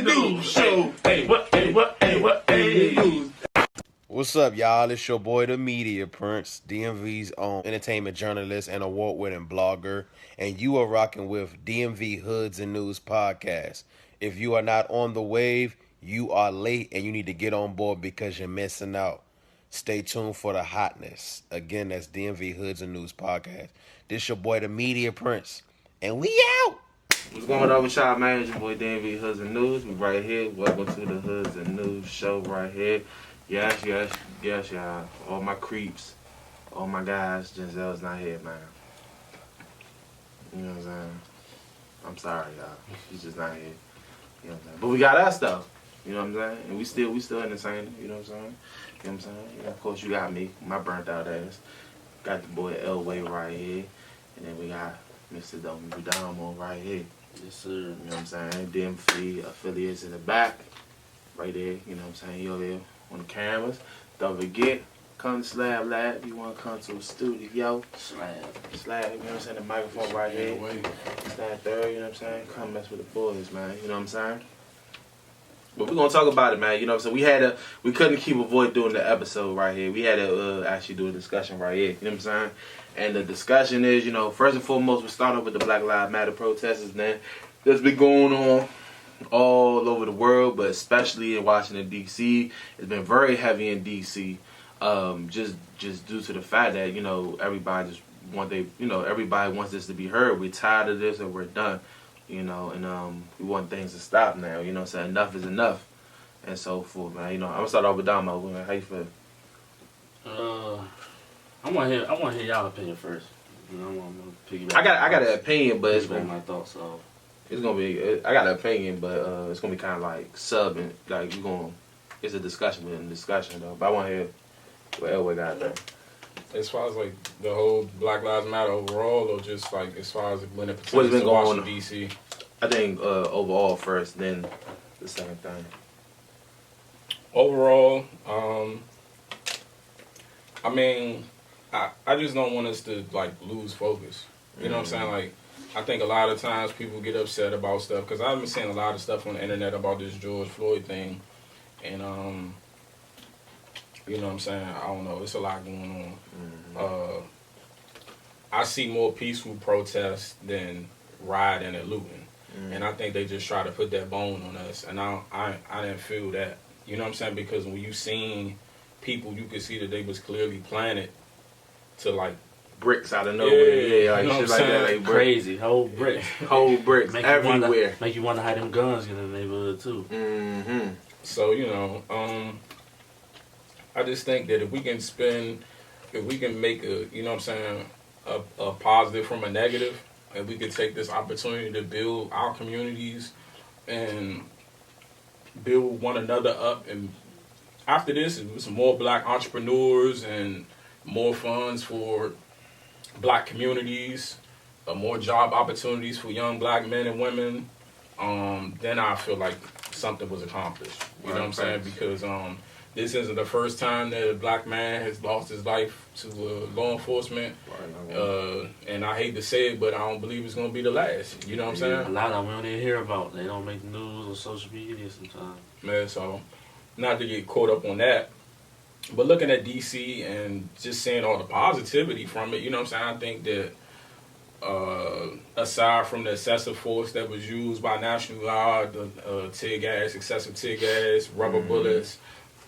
Newz show. What's up, y'all? It's your boy, the Media Prince, DMV's own entertainment journalist and award-winning blogger, and you are rocking with DMV Hoodz ND Newz podcast. If you are not on the wave, you are late, and you need to get on board because you're missing out. Stay tuned for the hotness. Again, that's DMV Hoodz ND Newz podcast. This your boy, the Media Prince, and we out. What's going on with y'all, man? It's your boy DMV Hoodz ND Newz. We right here. Welcome to the Hoodz ND Newz show right here. Yes, y'all. All my creeps, all my guys. Ginzelle's not here, man. You know what I'm saying? I'm sorry, y'all. She's just not here. You know what I'm saying? But we got us though. You know what I'm saying? And we still entertaining. You know what I'm saying? You know what I'm saying? You know, of course, you got me, my burnt out ass. Got the boy Elway right here, and then we got Mr. Damo right here. Yes, sir. You know what I'm saying? DMV affiliates in the back, right there. You know what I'm saying? You over there on the cameras. Don't forget, come to Slab Lab if you want to come to a studio. Slab, you know what I'm saying? The microphone right here. Stand third, you know what I'm saying? Come mess with the boys, man. You know what I'm saying? But we're gonna talk about it, man. You know what I'm saying? We couldn't keep avoid doing the episode right here. We had to actually do a discussion right here. You know what I'm saying? And the discussion is, you know, first and foremost, we start off with the Black Lives Matter protests, man. That's been going on all over the world, but especially in Washington D.C. It's been very heavy in D.C. Just due to the fact that, you know, everybody wants this to be heard. We're tired of this and we're done. You know, and we want things to stop now. You know what I'm saying? Enough is enough, and so forth, man. You know, I'm gonna start off with Damo. Man. How you feel? I want to hear y'all opinion first. You know, I'm gonna piggyback. I got an opinion, but it's my thoughts. So it's gonna be. I got an opinion, but it's gonna be kind of like subbing. Like it's a discussion within a discussion though. But I want to hear what Elway got there. As far as like the whole Black Lives Matter overall, or just like as far as when it pertains what's been to going Washington on? D.C.? I think overall first, then the second thing. Overall, I mean, I just don't want us to like lose focus. You know what I'm saying? Like, I think a lot of times people get upset about stuff because I've been seeing a lot of stuff on the internet about this George Floyd thing, and you know what I'm saying? I don't know. It's a lot going on. I see more peaceful protests than rioting and looting. And I think they just try to put that bone on us. And I didn't feel that. You know what I'm saying? Because when you seen people, you could see that they was clearly planted to like bricks out of nowhere. Yeah, like you know shit like that. Like crazy, whole bricks. Whole bricks everywhere. Make you wonder how them guns get in the neighborhood too. Mm-hmm. So, you know, I just think that if we can make a, you know what I'm saying, a positive from a negative, and we could take this opportunity to build our communities and build one another up. And after this, with some more black entrepreneurs and more funds for black communities, more job opportunities for young black men and women, then I feel like something was accomplished. You know what I'm saying? Because this isn't the first time that a black man has lost his life to law enforcement. And I hate to say it, but I don't believe it's going to be the last. You know what I'm saying? A lot of them we don't even hear about. They don't make the news on social media sometimes. Man, so not to get caught up on that, but looking at D.C. and just seeing all the positivity from it, you know what I'm saying? I think that aside from the excessive force that was used by National Guard, the tear gas, excessive tear gas, rubber bullets,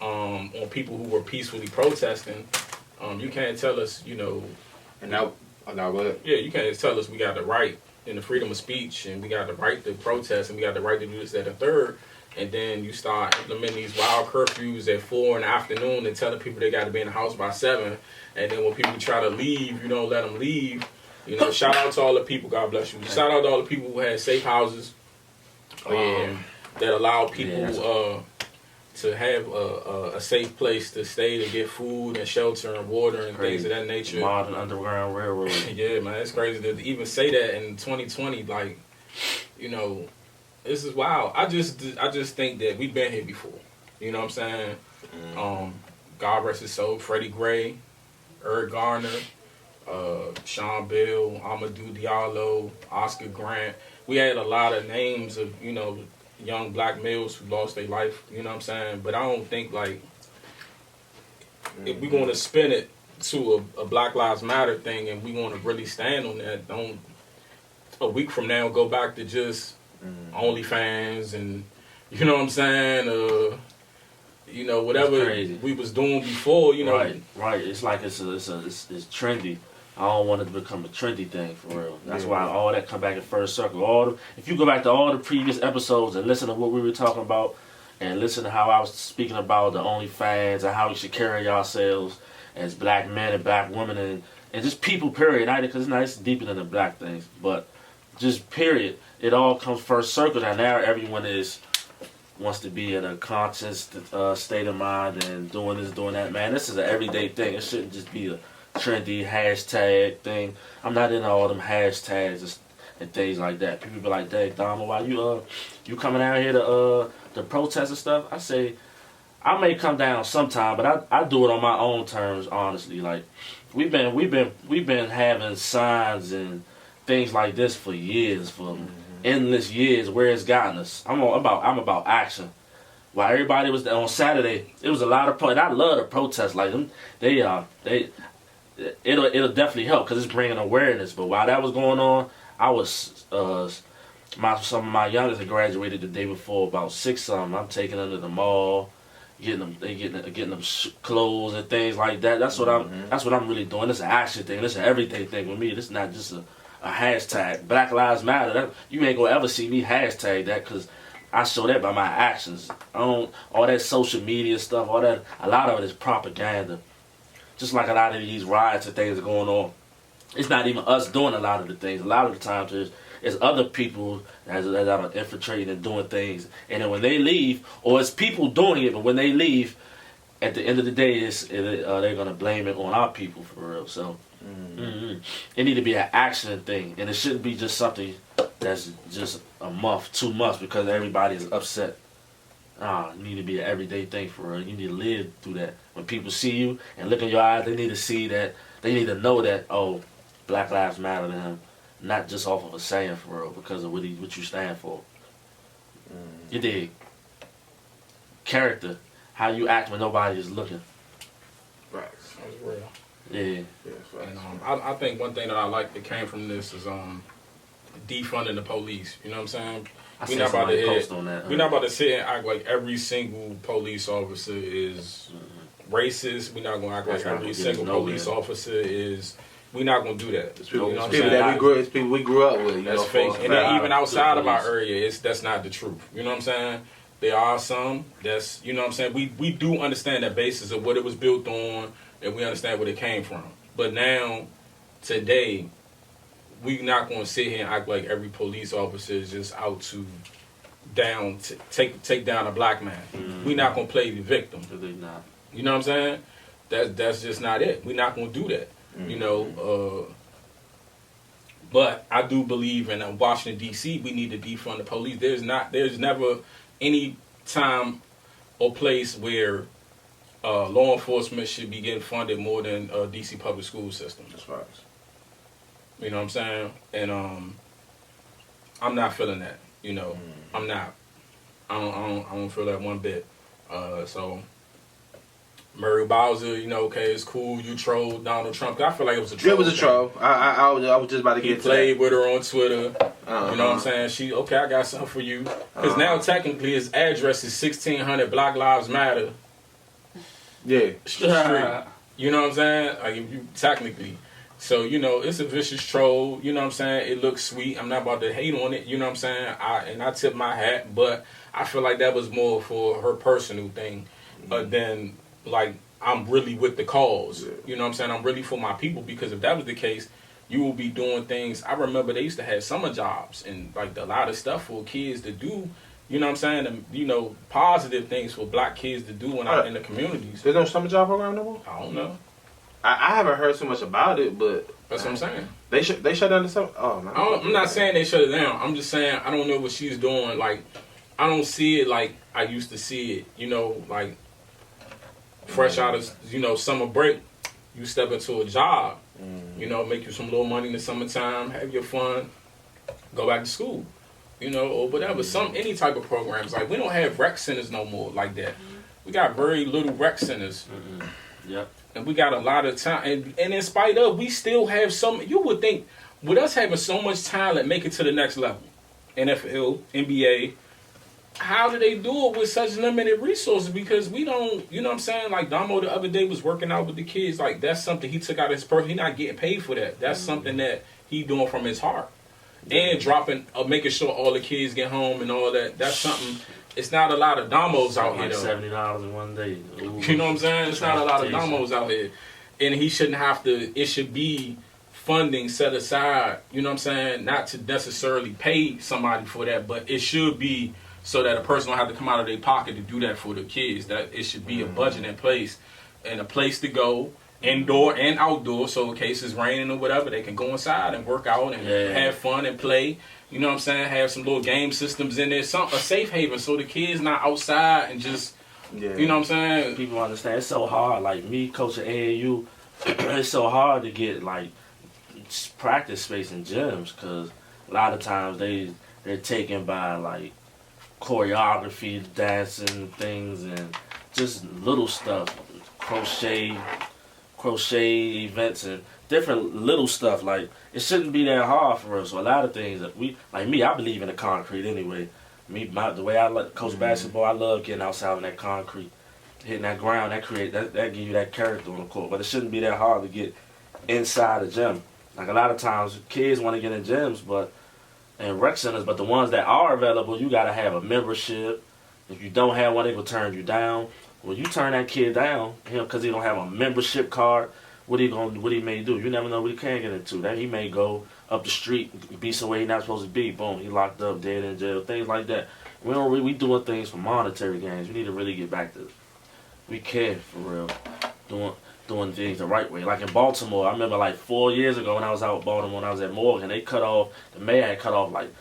on people who were peacefully protesting, you can't tell us, you know. And now, yeah, you can't tell us we got the right and the freedom of speech, and we got the right to protest, and we got the right to do this, that, and third. And then you start implementing these wild curfews at 4 in the afternoon and telling people they got to be in the house by 7. And then when people try to leave, you don't let them leave. You know, shout out to all the people. God bless you. Shout out to all the people who had safe houses that allowed people to have a safe place to stay to get food and shelter and water and things of that nature. Modern Underground Railroad. Yeah, man, it's crazy to even say that in 2020. Like, you know, this is wild. I just think that we've been here before. You know what I'm saying? God rest his soul. Freddie Gray, Eric Garner, Sean Bell, Amadou Diallo, Oscar Grant. We had a lot of names of, you know, young black males who lost their life. You know what I'm saying? But I don't think like if we're going to spin it to a Black Lives Matter thing and we want to really stand on that, don't a week from now go back to just OnlyFans and you know what I'm saying? You know, whatever we was doing before, you know. Right. It's like it's trendy. I don't want it to become a trendy thing for real. That's why all that come back in first circle. If you go back to all the previous episodes and listen to what we were talking about, and listen to how I was speaking about the OnlyFans and how we should carry ourselves as black men and black women and just people, period. Because it's deeper than the black things, but just period. It all comes first circle, and now everyone wants to be in a conscious state of mind and doing this, doing that. Man, this is an everyday thing. It shouldn't just be a trendy hashtag thing. I'm not into all them hashtags and things like that. People be like, "Dang, Dama, why you coming out here to protest and stuff?" I say, I may come down sometime, but I do it on my own terms. Honestly, like we've been having signs and things like this for years, for endless years. Where it's gotten us, I'm about action. While everybody was there on Saturday, it was a lot of and I love the protests like them. It'll definitely help because it's bringing awareness. But while that was going on, I was some of my youngest had graduated the day before, about 6 of them. I'm taking them to the mall, getting them clothes and things like that. That's what I'm really doing. It's an action thing. It's an everyday thing with me. This is not just a hashtag. Black Lives Matter. You ain't gonna ever see me hashtag that because I show that by my actions. All that social media stuff. All that. A lot of it is propaganda. Just like a lot of these riots and things are going on. It's not even us doing a lot of the things. A lot of the times it's other people that are infiltrating and doing things. And then when they leave, or it's people doing it, but when they leave, at the end of the day, they're going to blame it on our people for real. So it need to be an action thing. And it shouldn't be just something that's just a month, 2 months because everybody is upset. It need to be an everyday thing for real. You need to live through that. When people see you and look in your eyes, they need to see that. They need to know that, oh, Black Lives Matter to him. Not just off of a saying for real, because of what you stand for. You dig? Character. How you act when nobody is looking. Right. That's real. Yeah. And I think one thing that I like that came from this is defunding the police. You know what I'm saying? We're not about to sit and act like every single police officer is racist. We're not going to act like every single police officer is. We're not going to do that. It's people, it's people we grew up with. That's fake. And then even outside of our area, that's not the truth. You know what I'm saying? There are some that's, you know what I'm saying? We do understand that basis of what it was built on, and we understand where it came from. But now, today, we're not going to sit here and act like every police officer is just out to take down a black man. We're not going to play the victim. Not. You know what I'm saying? That's just not it. We're not going to do that. You know, but I do believe in Washington D.C. we need to defund the police. There's never any time or place where law enforcement should be getting funded more than D.C. public school system. That's right. You know what I'm saying? And I'm not feeling that. You know, I'm not. I don't feel that one bit. So. Murray Bowser, you know, okay, it's cool. You trolled Donald Trump. I feel like it was a troll. It was a troll. I was just about to get to that. He played with her on Twitter. You know what I'm saying? I got something for you. Because now technically his address is 1600 Black Lives Matter. Yeah. Street. You know what I'm saying? Like if you technically. So, you know, it's a vicious troll. You know what I'm saying? It looks sweet. I'm not about to hate on it. You know what I'm saying? I tip my hat. But I feel like that was more for her personal thing than... like I'm really with the cause. You know what I'm saying? I'm really for my people, because if that was the case, you will be doing things. I remember they used to have summer jobs and like a lot of stuff for kids to do. You know what I'm saying? And, you know, positive things for black kids to do when out in the communities. There's no summer job program no more? I don't know. I haven't heard so much about it, but that's what I'm saying. They shut down the summer. Oh man. I'm not saying they shut it down. I'm just saying I don't know what she's doing. Like I don't see it like I used to see it. You know, like. Fresh out of, you know, summer break, you step into a job, you know, make you some little money in the summertime, have your fun, go back to school. you know, or whatever. Any type of programs. Like, we don't have rec centers no more like that. We got very little rec centers. Yep. And we got a lot of time. And in spite of, we still have some. You would think, with us having so much talent, make it to the next level. NFL, NBA. How do they do it with such limited resources? Because we don't, you know what I'm saying? Like, Damo the other day was working out with the kids. Like, that's something he took out of his person. He's not getting paid for that. That's something that he doing from his heart. And dropping, making sure all the kids get home and all that. That's something. It's not a lot of Damos out here, though. $70 in one day. Ooh. You know what I'm saying? It's not a lot of Damos out here. And he shouldn't have to, it should be funding set aside, you know what I'm saying? Not to necessarily pay somebody for that, but it should be so that a person don't have to come out of their pocket to do that for the kids. That it should be a budget in place and a place to go, indoor and outdoor, so in case it's raining or whatever, they can go inside and work out and have fun and play. You know what I'm saying? Have some little game systems in there, a safe haven, so the kids not outside and just, you know what I'm saying? People understand it's so hard. Like me coaching AAU, it's so hard to get like practice space in gyms because a lot of times they're taken by like choreography, dancing things, and just little stuff, crochet events and different little stuff. Like, it shouldn't be that hard for us. So a lot of things that I believe in the concrete anyway. The way I coach basketball, I love getting outside on that concrete, hitting that ground. That give you that character on the court. But it shouldn't be that hard to get inside the gym. Like, a lot of times kids want to get in gyms, and rec centers, but the ones that are available, you gotta have a membership. If you don't have one, they will turn you down. When you turn that kid down, because he don't have a membership card, what he may do? You never know what he can get into. That he may go up the street, be somewhere he's not supposed to be. Boom, he locked up, dead in jail, things like that. We doing things for monetary gains. We need to really get back to, we care for real, doing things the right way. Like in Baltimore, I remember like 4 years ago when I was out in Baltimore, when I was at Morgan, the mayor had cut off like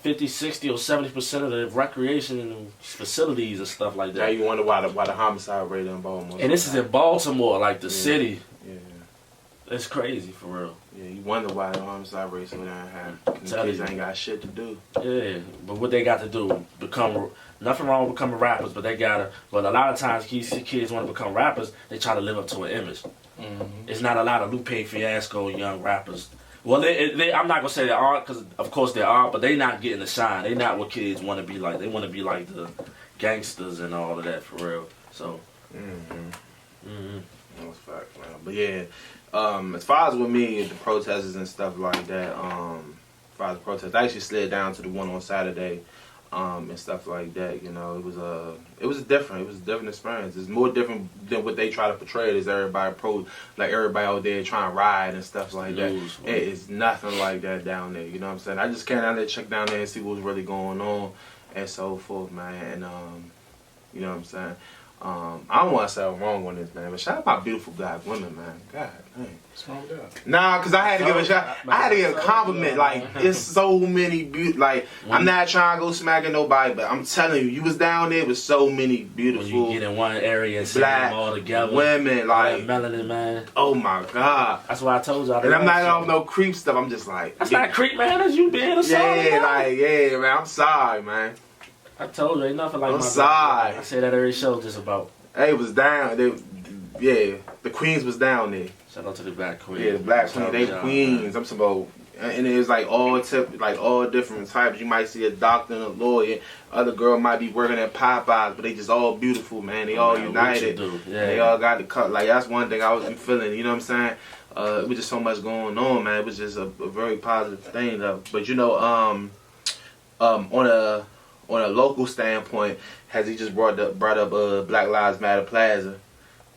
50, 60, or 70% of the recreation facilities and stuff like that. Now you wonder why the homicide rate in Baltimore. And this is in Baltimore, like the city. Yeah. It's crazy, for real. Yeah, you wonder why the homicide rate so damn high. Kids ain't got shit to do. Yeah, but what they got to do, nothing wrong with becoming rappers, but a lot of times kids want to become rappers, they try to live up to an image. It's not a lot of Lupe Fiasco young rappers. Well, I'm not going to say they aren't, because of course they are, but they not getting the shine. They not what kids want to be like. They want to be like the gangsters and all of that, for real. So. That's fact, man. But yeah, as far as with me, the protesters and stuff like that, as far as the protests, I actually slid down to the one on Saturday, and stuff like that. You know, it was different. It was a different experience. It's more different than what they try to portray it as everybody everybody out there trying to ride and stuff like that. It is nothing like that down there. You know what I'm saying? I just came down there, check down there and see what was really going on and so forth, man. And you know what I'm saying? I don't want to say I'm wrong on this, man, but shout out my beautiful black women, man. God dang. What's wrong with that? Nah, because I had to give a shout. I had to give a compliment. Like, it's so many beautiful. Like, I'm not trying to go smacking nobody, but I'm telling you, you was down there with so many beautiful. When you get in one area and see them all together. Women, like melanin, man. Oh my God. That's why I told y'all. And I'm not on no creep stuff. I'm just like. That's not creep, man. That's you being a man. I'm sorry, man. I told you, ain't nothing like I'm sorry. I say that every show just about. They was down. The queens was down there. Shout out to the black queen. Yeah, the black queen. They queens. I'm talking about, and it was like all different types. You might see a doctor and a lawyer. Other girl might be working at Popeyes, but they just all beautiful, man. They all united. Yeah. They all got the cut. Like, that's one thing I was feeling. You know what I'm saying? It was just so much going on, man. It was just a very positive thing, though. But you know, on a local standpoint, has he just brought up Black Lives Matter Plaza,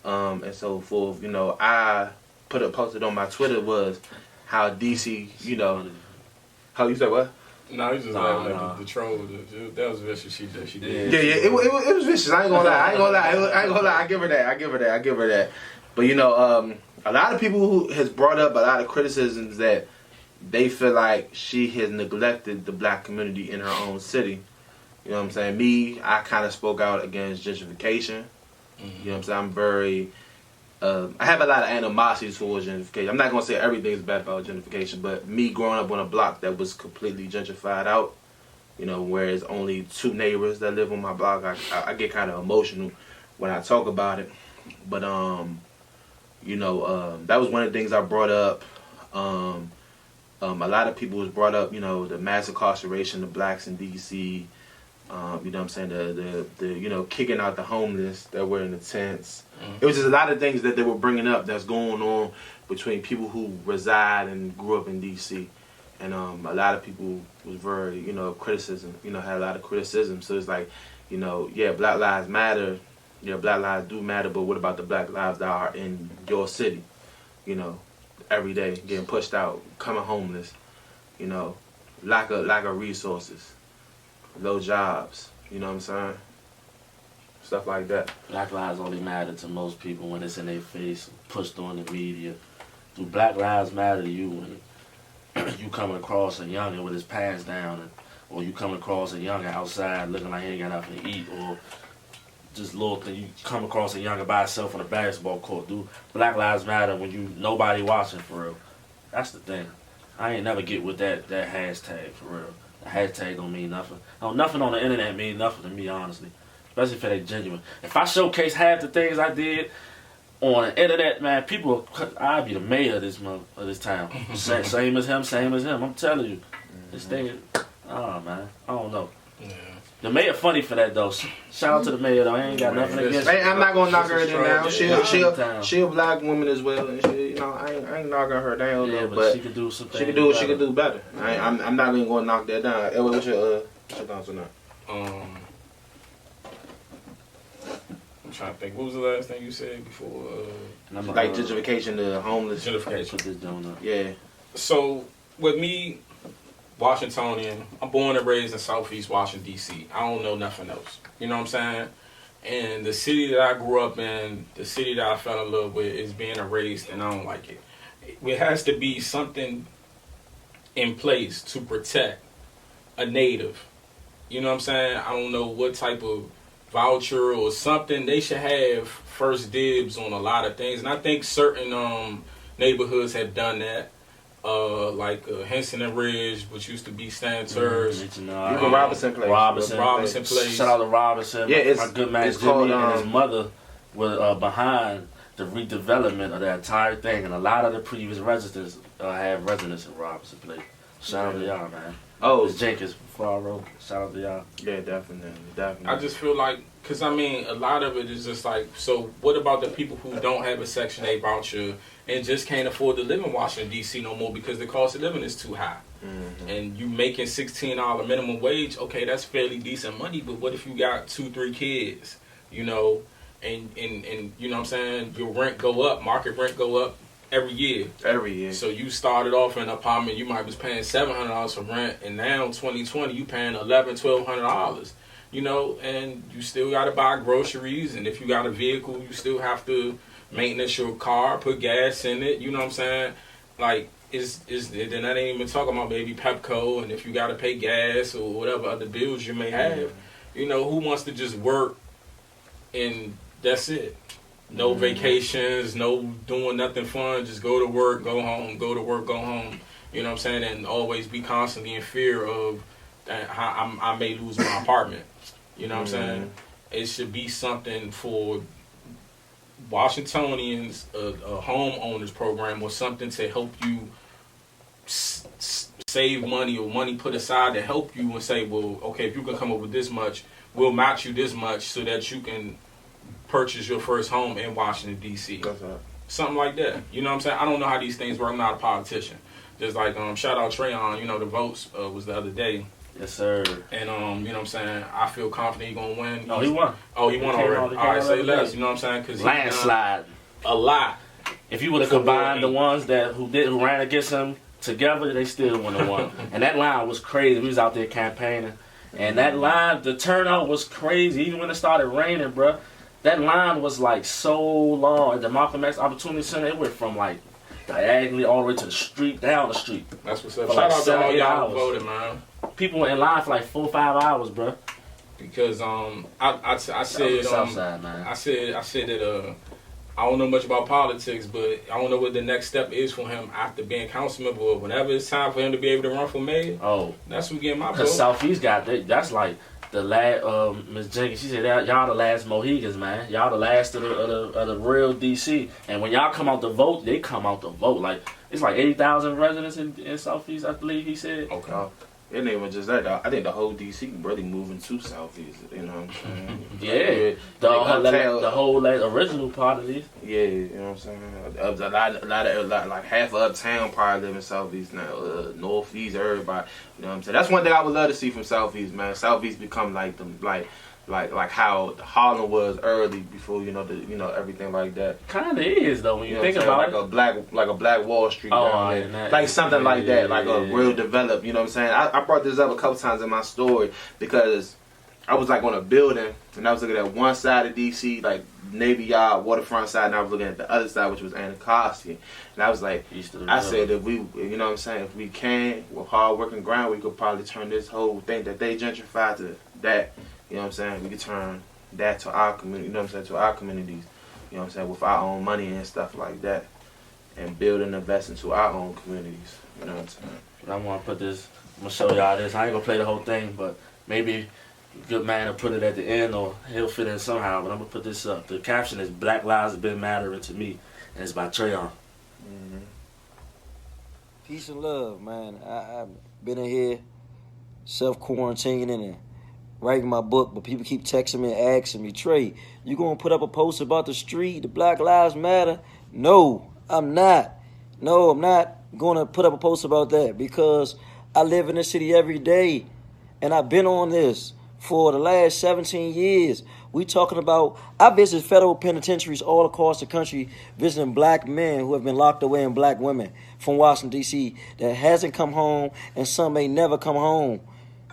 and so forth. You know, I posted on my Twitter was how DC, you know, how you said what? No, he's just laughing at the troll. That was vicious. She did. Yeah. It was vicious. I ain't gonna lie. I give her that. But you know, a lot of people who has brought up a lot of criticisms that they feel like she has neglected the black community in her own city. You know what I'm saying? Me, I kind of spoke out against gentrification. You know what I'm saying? I'm very, I have a lot of animosity towards gentrification. I'm not going to say everything's bad about gentrification, but me growing up on a block that was completely gentrified out, You know, where it's only 2 neighbors that live on my block. I get kind of emotional when I talk about it. But, you know, that was one of the things I brought up. A lot of people was brought up, you know, the mass incarceration of blacks in D.C., you know what I'm saying, the you know, kicking out the homeless that were in the tents. It was just a lot of things that they were bringing up that's going on between people who reside and grew up in D.C. And a lot of people was very, you know, criticism, you know, had a lot of criticism. So it's like, you know, yeah, Black Lives Matter, yeah, Black lives do matter, but what about the Black lives that are in your city, you know, every day getting pushed out, coming homeless, you know, lack of resources, low jobs, you know what I'm saying? Stuff like that. Black lives only matter to most people when it's in their face, pushed on the media. Do Black lives matter to you when you coming across a youngin' with his pants down, or you coming across a youngin' outside looking like he ain't got nothing to eat, or just little thing, you come across a youngin' by himself on a basketball court? Do Black lives matter when you nobody watching for real? That's the thing. I ain't never get with that hashtag for real. The hashtag don't mean nothing. No, nothing on the internet mean nothing to me, honestly. Especially if it ain't genuine. If I showcase half the things I did on the internet, man, people, I'd be the mayor of this town. Same as him. I'm telling you, this thing, man, I don't know. Yeah. The mayor funny for that though. Shout out to the mayor though. I ain't got nothing against her. I'm not gonna knock her down. She a black woman as well, and she, you know, I ain't knocking her down. Yeah, but she could do some things. She could do better. I'm not even gonna knock that down. Hey, what's your thoughts on that? I'm trying to think. What was the last thing you said before? Like gentrification, the homeless. Gentrification. Yeah. So with me, Washingtonian, I'm born and raised in Southeast Washington, D.C. I don't know nothing else. You know what I'm saying? And the city that I grew up in, the city that I fell in love with, is being erased, and I don't like it. It has to be something in place to protect a native. You know what I'm saying? I don't know what type of voucher or something. They should have first dibs on a lot of things. And I think certain neighborhoods have done that. Like Henson and Ridge, which used to be Stanters. Robinson Place. Shout out to Robinson. Yeah, it's my good man it's Jimmy called, and his mother were behind the redevelopment of that entire thing, and a lot of the previous residents have residence in Robinson Place. Shout out to y'all, man. Oh, it's Jenkins before I wrote. Shout out to y'all. Yeah, definitely. I just feel like, because I mean, a lot of it is just like, so what about the people who don't have a Section 8 voucher and just can't afford to live in Washington, D.C. no more because the cost of living is too high? And you making $16 minimum wage, okay, that's fairly decent money, but what if you got 2-3 kids, you know, and you know what I'm saying, your rent go up, market rent go up every year. So you started off in an apartment, you might was paying $700 for rent, and now 2020 you paying $1,200, you know, and you still got to buy groceries, and if you got a vehicle, you still have to maintenance your car, put gas in it, you know what I'm saying? Like, then I ain't even talking about maybe Pepco, and if you got to pay gas or whatever other bills you may have, you know, who wants to just work and that's it? No vacations, no doing nothing fun, just go to work, go home, go to work, go home, you know what I'm saying? And always be constantly in fear of how I may lose my apartment, you know what I'm saying? It should be something for Washingtonians, a homeowners program or something to help you save money or money put aside to help you and say, well, okay, if you can come up with this much, we'll match you this much so that you can purchase your first home in Washington, D.C. Something like that. You know what I'm saying? I don't know how these things work. I'm not a politician. Just like, shout out Trayon, you know, the votes was the other day. Yes, sir. And, you know what I'm saying? I feel confident he's going to win. No, he won. Oh, he won already. All right, say less. You know what I'm saying? Cause landslide. A lot. If you would have combined the ones who ran against him together, they still wouldn't have won. And that line was crazy. We was out there campaigning. And that line, the turnout was crazy. Even when it started raining, bro. That line was like so long at the Malcolm X Opportunity Center. It went from like diagonally all the way to the street, down the street. That's what's up. Shout out to all y'all who voted, man. People were in line for like 4 or 5 hours, bro. Because I said Southside, man. I said that I don't know much about politics, but I don't know what the next step is for him after being council member. Or whenever it's time for him to be able to run for mayor, that's who getting my vote. Because Southeast got that's like the last. Ms. Jenkins, she said y'all the last Mohegans, man. Y'all the last of the real DC. And when y'all come out to vote, they come out to vote. Like it's like 80,000 residents in Southeast, I believe he said. Okay. It ain't even just that, though. I think the whole DC really moving to Southeast. You know what I'm saying? Yeah, the whole original part of this. Yeah, you know what I'm saying. A lot, like half of uptown probably live in Southeast now. Northeast, everybody. You know what I'm saying. That's one thing I would love to see from Southeast, man. Southeast become like the like how Harlem was early before everything like that. Kind of is though when you think about it. Like a black Wall Street down there. Like something like that, like a real developed. You know what I'm saying? I brought this up a couple times in my story because I was like on a building and I was looking at one side of DC, like Navy Yard, waterfront side, and I was looking at the other side, which was Anacostia. And I was like, I said, if we, you know what I'm saying, if we can, with hard work and grind, we could probably turn this whole thing that they gentrified to that. You know what I'm saying? We could turn that to our community, you know what I'm saying, to our communities, you know what I'm saying, with our own money and stuff like that. And build and invest into our own communities, you know what I'm saying? I want to put this, I'm going to show y'all this. I ain't going to play the whole thing, but maybe a good man will put it at the end or he'll fit in somehow, but I'm going to put this up. The caption is Black Lives Have Been Mattering to Me, and it's by Trayon. Mm-hmm. Peace and love, man. I've been in here self-quarantining and writing my book, but people keep texting me and asking me, Trey, you gonna put up a post about the street, the Black Lives Matter? No, I'm not. No, I'm not gonna put up a post about that because I live in this city every day and I've been on this for the last 17 years. We talking about, I visit federal penitentiaries all across the country visiting black men who have been locked away and black women from Washington, D.C. that hasn't come home and some may never come home.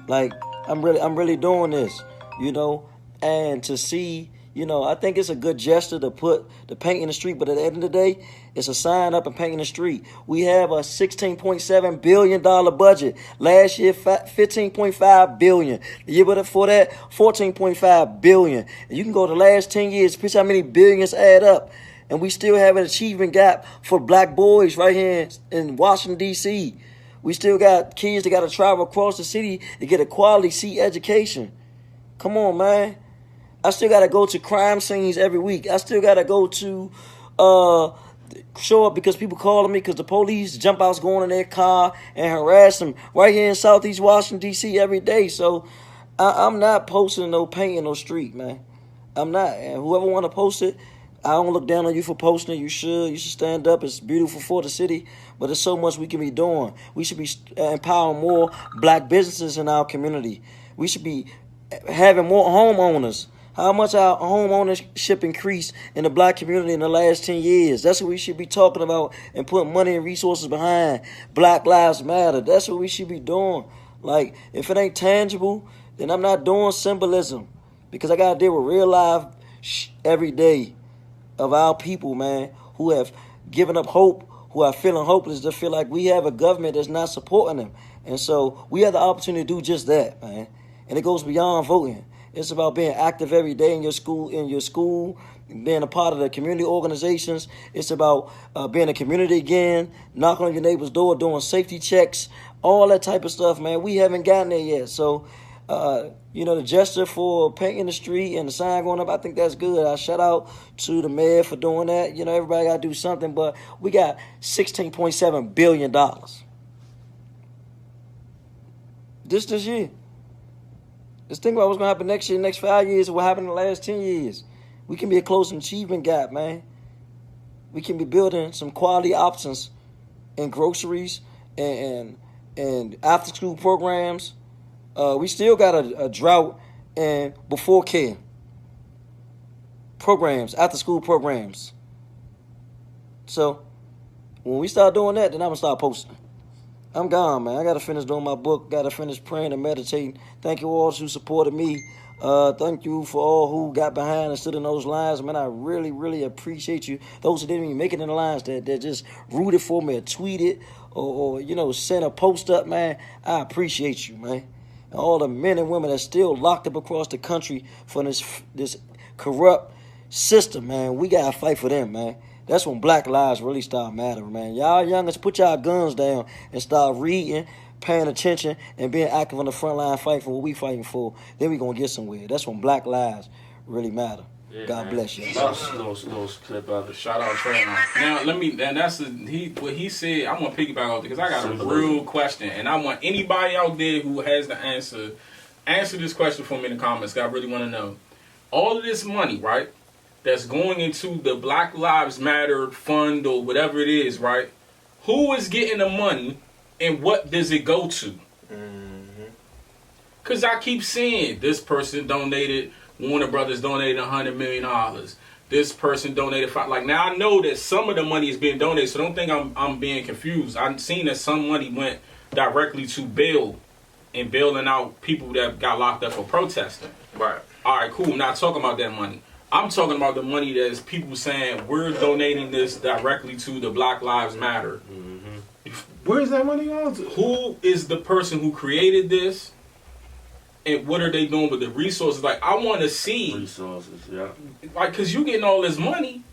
Like, I'm really doing this, you know, and to see, you know, I think it's a good gesture to put the paint in the street, but at the end of the day, it's a sign up and paint in the street. We have a $16.7 billion budget. Last year, $15.5 billion. The year before that, $14.5 billion. And you can go to the last 10 years, pitch how many billions add up. And we still have an achievement gap for black boys right here in Washington, D.C. We still got kids that got to travel across the city to get a quality seat education. Come on, man. I still got to go to crime scenes every week. I still got to go to show up because people calling me because the police jump outs going in their car and harass them right here in Southeast Washington, D.C. every day. So I'm not posting no paint in no street, man. I'm not. And whoever want to post it, I don't look down on you for posting it. You should stand up. It's beautiful for the city, but there's so much we can be doing. We should be empowering more black businesses in our community. We should be having more homeowners. How much our home ownership increased in the black community in the last 10 years. That's what we should be talking about and putting money and resources behind. Black Lives Matter. That's what we should be doing. Like, if it ain't tangible, then I'm not doing symbolism because I got to deal with real life every day of our people, man, who have given up hope, who are feeling hopeless, that feel like we have a government that's not supporting them. And so we have the opportunity to do just that, man. And it goes beyond voting. It's about being active every day in your school, being a part of the community organizations. It's about being a community again, knocking on your neighbor's door, doing safety checks, all that type of stuff, man. We haven't gotten there yet. So, the gesture for painting the street and the sign going up, I think that's good. I shout out to the mayor for doing that. You know, everybody got to do something, but we got $16.7 billion. This year. Let's think about what's going to happen next year, next 5 years, and what happened in the last 10 years. We can be a close achievement gap, man. We can be building some quality options in groceries and after-school programs. We still got a drought in before care programs, after-school programs. So when we start doing that, then I'm going to start posting. I'm gone, man. I got to finish doing my book. Got to finish praying and meditating. Thank you all who supported me. Thank you for all who got behind and stood in those lines. Man, I really, really appreciate you. Those who didn't even make it in the lines that just rooted for me or tweeted or sent a post up, man. I appreciate you, man. And all the men and women that still locked up across the country for this corrupt system, man. We gotta fight for them, man. That's when black lives really start mattering, man. Y'all youngins, put y'all guns down and start reading, paying attention, and being active on the front line fighting for what we fighting for. Then we gonna get somewhere. That's when black lives really matter. Yeah, God man. bless you. Little clip of it. Shout out Trey. Now let me. And that's what he said. I want to piggyback off because I got a real question, and I want anybody out there who has the answer this question for me in the comments. 'Cause I really want to know. All of this money, right, that's going into the Black Lives Matter fund or whatever it is, right? Who is getting the money, and what does it go to? Because I keep seeing this person donated. Warner Brothers donated $100 million. This person donated like now I know that some of the money is being donated, so don't think I'm being confused. I've seen that some money went directly to bail and bailing out people that got locked up for protesting. Right. All right, cool. I'm not talking about that money. I'm talking about the money that's people saying we're donating this directly to the Black Lives Matter. Where's that money going to? Who is the person who created this? And what are they doing with the resources? Like, I want to see. Resources, yeah. Like, because you getting all this money,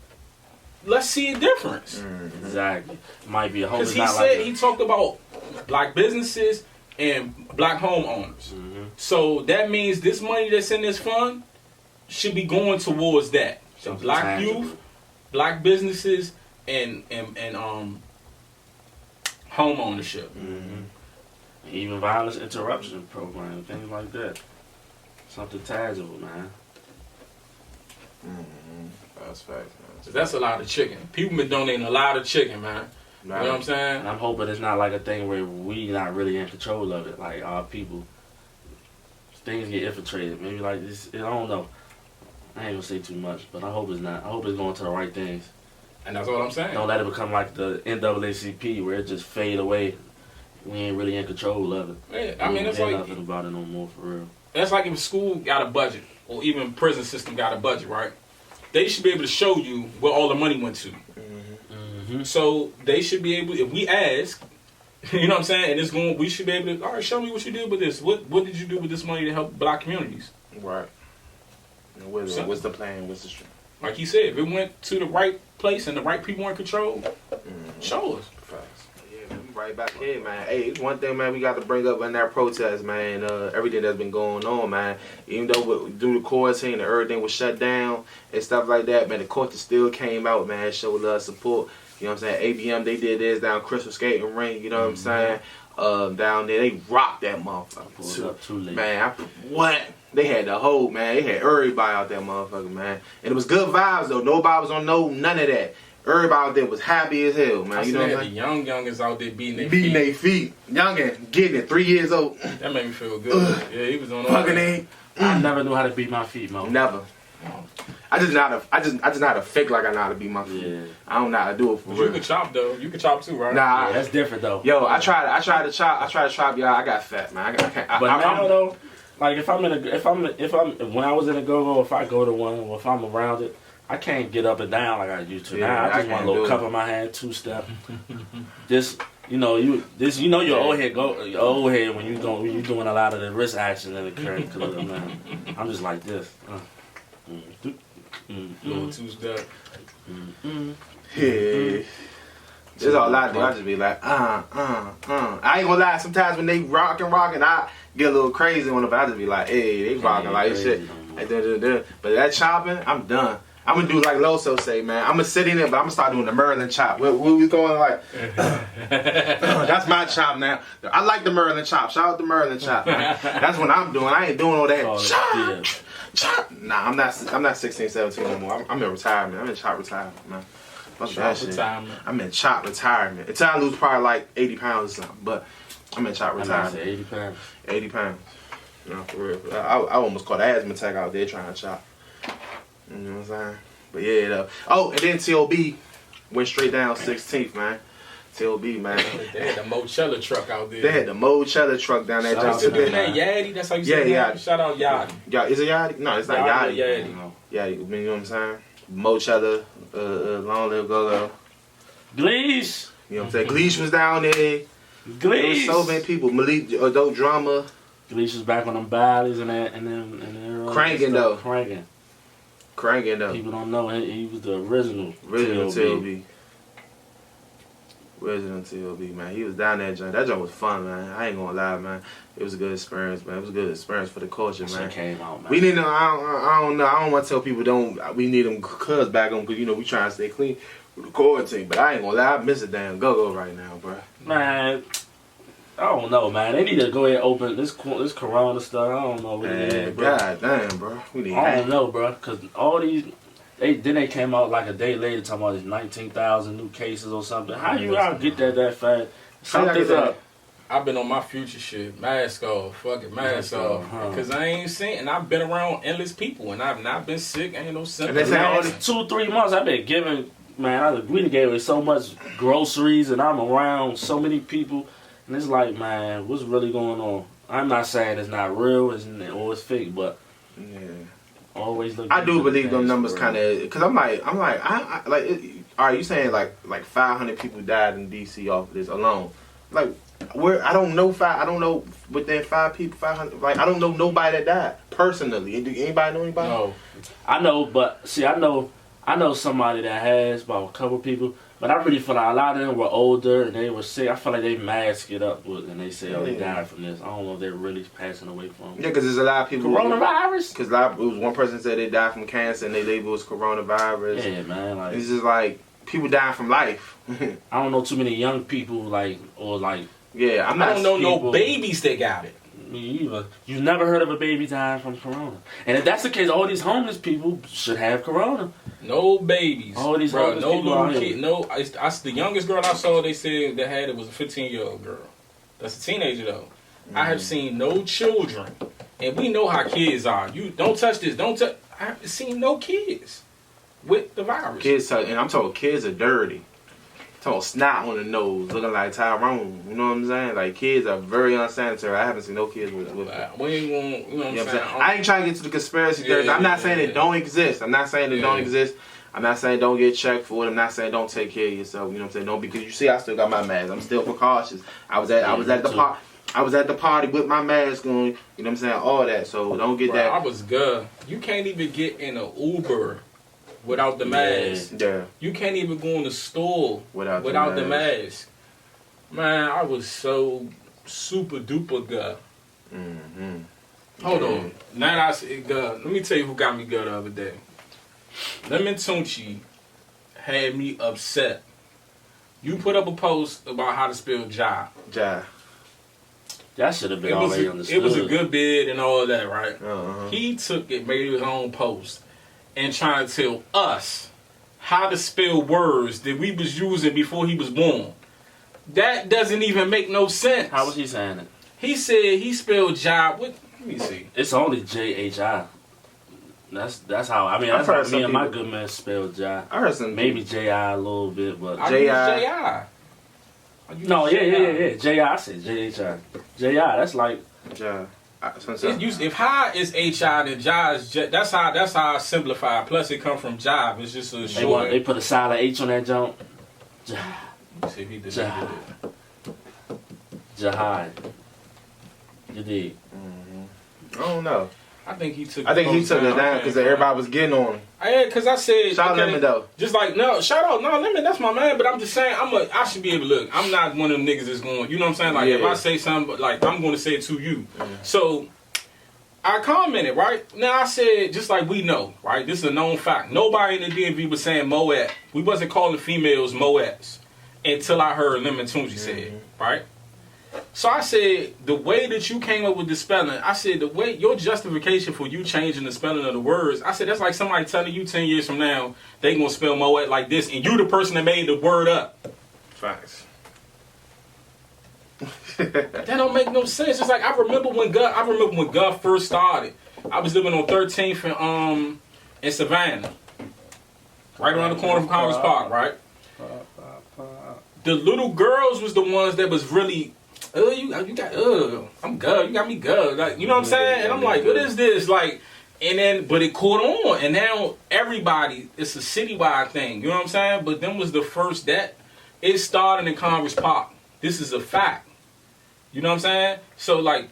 let's see a difference. Exactly. Might be a whole. Because he said, he talked about black businesses and black homeowners. So that means this money that's in this fund should be going towards that. So black tangible. youth, black businesses, and home ownership. Even violence interruption program, things like that. Something tangible, man. That's facts, man. That's a lot of chicken. People been donating a lot of chicken, man. You know what I'm And saying? I'm hoping it's not like a thing where we not really in control of it, like our people. Things get infiltrated. Maybe like this, I don't know. I ain't gonna say too much, but I hope it's not. I hope it's going to the right things. And that's what I'm saying. Don't let it become like the NAACP where it just fade away. We ain't really in control of it. Yeah, I mean, We it's don't hear like nothing about it no more for real. that's like if school got a budget or even prison system got a budget, right? They should be able to show you where all the money went to. So they should be able, if we ask, you know what I'm saying, and it's going, we should be able to, all right, show me what you did with this. What did you do with this money to help black communities? Right. And what's the plan? What's the stream? Like he said, if it went to the right place and the right people in control, show us. Facts. Yeah, man, we right back here, man. Hey, one thing, man, we got to bring up in that protest, man. Everything that's been going on, man. Even though due to quarantine and everything was shut down and stuff like that, man, the courts still came out, man, showed us support. You know what I'm saying? ABM, they did this down Crystal Skating Ring. You know what I'm saying? Down there, they rocked that motherfucker. Pulled up too late. Man, what? They had the whole, man. They had everybody out there, motherfucker, man. And it was good vibes, though. Nobody was on none of that. Everybody out there was happy as hell, man. I You know what I'm the saying? youngins out there beating their Beating feet. their feet. Youngin, getting it. 3 years old. That made me feel good. Yeah, he was on all Fucking that. A. I never knew how to beat my feet, Mo. Never. I just know how to fake like I know how to beat my feet. Yeah. I don't know how to do it for But you real. could chop though. You could chop too, right? Nah. Yeah, that's different though. Yo, I tried to chop y'all. I got fat, man. I can't. But now though, like if when I was in a go-go, if I go to one or if I'm around it, I can't get up and down like I used to. Yeah, Now I I just want can't a little do cup it. in my hand, 2-step. Just your old head when you doing a lot of the wrist action in the current club, man. I'm just like this. Little two-step. Yeah. That's all I do. I just be like, I ain't gonna lie. Sometimes when they rockin', I get a little crazy on it, but I just be like, hey, they rocking like shit. Like, but that chopping, I'm done. I'm gonna do like Loso say, man. I'm gonna sit in there, but I'm gonna start doing the Merlin chop. What we going like? That's my chop now. I like the Merlin chop. Shout out to Merlin chop, man. That's what I'm doing. I ain't doing all that. Chop. Nah, I'm not 16, 17 no more. I'm in retirement. I'm in chop retirement, man. Fuck that shit. Retirement. I'm in chop retirement. Until I lose probably like 80 pounds or something, but I'm in chop I retirement. said 80 pounds. 80 pounds. No, for real. I almost caught an asthma attack out there trying to chop. You know what I'm saying? But yeah, though. Oh, and then TOB went straight down 16th, man. TOB, man. They had the Mochella truck out there. They had the Mochella truck down that Shout out job. to What's them, his name? Yadi? That's how you say Yeah, it? Shout out Yadi. Yeah, is it Yadi? No, it's not Yadi. Yadi. Yadi, you know what I'm saying? Mochella, Long Live Go-Go. Gleesh. You know what I'm saying? Gleesh was down there. There was Gleesh. so many people. Malik, Adult Drama. Gleesh was back on them bodies and then Cranking, though. Cranking. Cranking though. People don't know he was the original TLB. Original TLB, man. He was down that joint. That joint was fun, man. I ain't gonna lie, man. It was a good experience, man. It was a good experience for the culture, man. Shit came out, man. We need them. I don't know. I don't want to tell people we need them cuz back on, because we trying to stay clean with the quarantine. But I ain't gonna lie, I miss a damn go-go right now, bro. Man, I don't know, man. They need to go ahead and open this corona stuff. I don't know what it is, bro. God damn, bro. I don't know, bro, because all these. They came out like a day later talking about these 19,000 new cases or something. How you out get that fast? Something's up. I've been on my future shit. Mask off. Fuck it. Mask off. Because I ain't seen, and I've been around endless people, and I've not been sick. Ain't no symptoms. The last 2-3 months I've been giving, man, we gave away so much groceries, and I'm around so many people. And it's like, man, what's really going on? I'm not saying it's not real or it's fake, but yeah. Always look. I do believe them numbers kind of, because I'm like, all right, you saying like 500 people died in DC off of this alone? Like, I don't know within 500. Like, I don't know nobody that died personally. Do anybody know anybody? No, I know, but see, I know somebody that has about a couple people. But I really feel like a lot of them were older and they were sick. I feel like they mask it up and they say, they died from this. I don't know if they're really passing away from it. Yeah, because there's a lot of people. Coronavirus? Because it was one person said they died from cancer and they labeled it was coronavirus. Yeah, man. Like, it's just like people dying from life. I don't know too many young people, yeah, I don't know no babies that got it. Me either. You've never heard of a baby dying from corona. And if that's the case, all these homeless people should have corona. No babies. All these homeless no people little kid. No, the youngest girl I saw, they said that had it was a 15-year-old girl. That's a teenager though. I have seen no children, and we know how kids are. You don't touch this. Don't touch. I haven't seen no kids with the virus. Kids, and I'm talking kids are dirty. Talking snot on the nose, looking like Tyrone. You know what I'm saying? Like, kids are very unsanitary. I haven't seen no kids with we ain't gonna, you know what I'm saying? I ain't trying to get to the conspiracy theories. I'm not saying it don't exist. I'm not saying it don't exist. I'm not saying don't get checked for it. I'm not saying don't take care of yourself. You know what I'm saying? No, because you see, I still got my mask. I'm still precautious. I was at the party with my mask on. You know what I'm saying? All that. So don't get that. I was good. You can't even get in an Uber without the mask. Yeah. You can't even go in the store without the mask. Man, I was so super duper good. Hold on. Now I say good. Let me tell you who got me good the other day. Lemon Tunchi had me upset. You put up a post about how to spell job. Job. That should have been already understood. It was a good bid and all of that, right? Uh-huh. He took it, made his own post, and trying to tell us how to spell words that we was using before he was born. That doesn't even make no sense. How was he saying it? He said he spelled job. Let me see. It's only J-H-I. That's how. I mean, that's how me and my good man spelled job. I heard some maybe J-I a little bit, but J-I. No, yeah. J-I. I said J-H-I. J-I. That's like job. If high is H-I, then job is that's how I simplify. Plus, it come from job. It's just a short. They put a silent H on that jump. See if he deleted it. Jihad. You dig? I don't know. I think he took it down because everybody was getting on him. Yeah, because I said shout out Lemon though. Just like shout out Lemon, that's my man. But I'm just saying I should be able to look. I'm not one of them niggas that's going. You know what I'm saying? Like if I say something, like I'm going to say it to you. So I commented right now. I said just like we know, right? This is a known fact. Nobody in the DMV was saying Moet. We wasn't calling females Moets until I heard Lemon Tunji say it, right? So I said, the way that you came up with the spelling, I said, the way, your justification for you changing the spelling of the words, I said, that's like somebody telling you 10 years from now, they gonna spell Moet like this, and you the person that made the word up. Facts. That don't make no sense. It's like, I remember when Gov first started. I was living on 13th in Savannah. Right around the corner from Congress Park, right? The little girls was the ones that was really... I'm good. You got me good. Like, you know what I'm saying? And I'm like, what is this? Like, and then, but it caught on. And now everybody, it's a citywide thing. You know what I'm saying? But them was the first that it started in Congress Park. This is a fact. You know what I'm saying? So, like,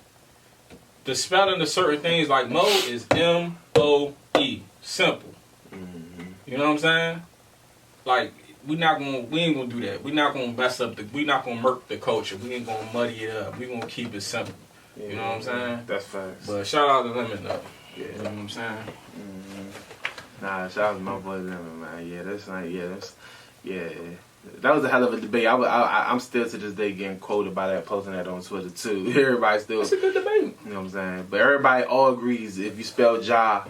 the spelling of certain things like Mo is M-O-E. Simple. You know what I'm saying? Like, we ain't gonna do that. We not gonna we not gonna murk the culture. We ain't gonna muddy it up. We gonna keep it simple. Yeah, you know what I'm saying? That's facts. But shout out to Lemon though. Yeah. You know what I'm saying? Mm-hmm. Nah, shout out to my boy Lemon, man. Yeah, that was a hell of a debate. I'm still to this day getting quoted by that, posting that on Twitter too. Everybody still. It's a good debate. You know what I'm saying? But everybody all agrees if you spell Ja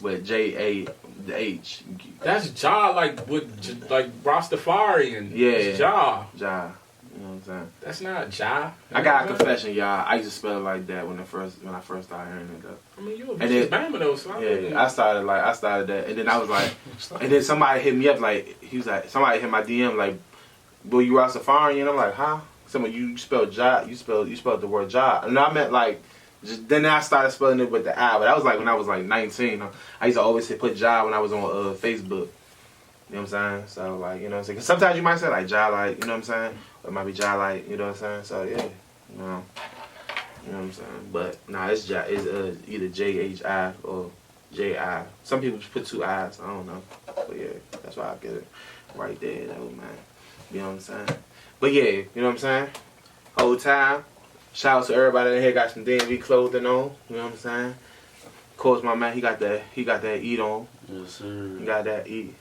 with J-A-H. That's Ja, like with like Rastafarian. Yeah. It's Ja. Ja. You know what I'm saying? That's not Ja. I got a confession, y'all. I used to spell it like that when I first started hearing it though. I mean, you a And bitch Bama though, so I started that, and then I was like, and then somebody hit me up like, somebody hit my DM like, "Boy, you Rastafarian?" And I'm like, "Huh?" Somebody, you spelled Ja, you spelled the word Ja, and I meant like, then I started spelling it with the I, but that was like when I was like 19. I used to always put Ja when I was on Facebook. You know what I'm saying? So like, you know what I'm saying? 'Cause sometimes you might say like Ja, like, you know what I'm saying? Or it might be Ja, like, you know what I'm saying? So yeah, you know what I'm saying? But nah, it's Ja, it's either J-H-I or J-I. Some people put two I's, I don't know. But yeah, that's why I get it right there, though, man. You know what I'm saying? But yeah, you know what I'm saying? Whole time, shout out to everybody in here got some DMV clothing on, you know what I'm saying? Of course, my man, he got that eat on. Yes, sir. He got that eat.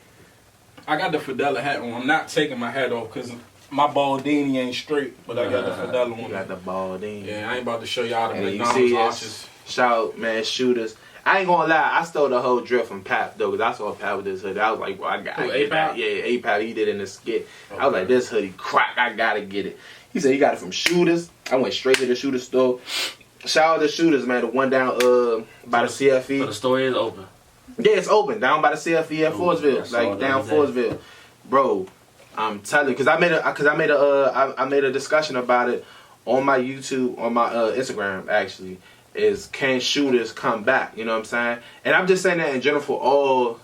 I got the Fidela hat on. I'm not taking my hat off because my baldini ain't straight, but I got the Fidela on. You got the baldini. Yeah, I ain't about to show y'all the And you McDonald's see arches. shout out, man, shooters. I ain't gonna lie, I stole the whole drift from Pap though, cause I saw Pap with this hoodie. I was like, bro, I gotta get that. Yeah, A-Pap, he did it in the skit. I was like, this hoodie crack, I gotta get it. He said he got it from Shooters. I went straight to the Shooter store. Shout out to Shooters, man, the one down by the CFE. But the store is open. Yeah, it's open down by the CFE at Forestville, like down Forestville, bro. I'm telling you, cause I made a discussion about it on my YouTube, on my Instagram actually. Is can shooters come back? You know what I'm saying? And I'm just saying that in general for all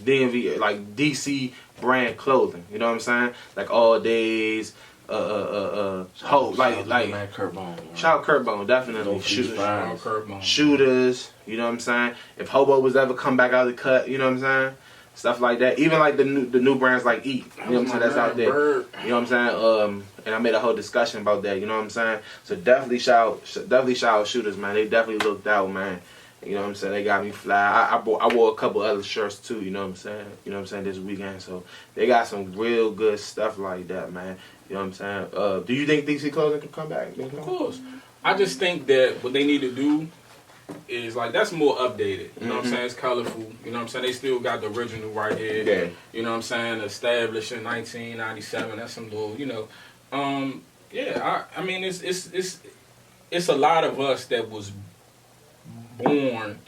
DMV, like DC brand clothing. You know what I'm saying? Like All Days, Hope, like Kurt Bone. Shout out Kurt Bone, definitely. Shooters. Shooters, you know what I'm saying? If Hobo was ever come back out of the cut, you know what I'm saying? Stuff like that. Even like the new brands like Eat, you know what I'm saying? That's out there. You know what I'm saying? And I made a whole discussion about that. You know what I'm saying? So definitely shout out Shooters, man. They definitely looked out, man. You know what I'm saying? They got me fly. I wore a couple other shirts too. You know what I'm saying? You know what I'm saying? This weekend, so they got some real good stuff like that, man. You know what I'm saying? Do you think DC clothing can come back? Of course. I just think that what they need to do is like that's more updated. You know what I'm saying? It's colorful. You know what I'm saying? They still got the original right here. Yeah. You know what I'm saying? Established in 1997. That's some little, you know. Yeah. I mean, it's a lot of us that was born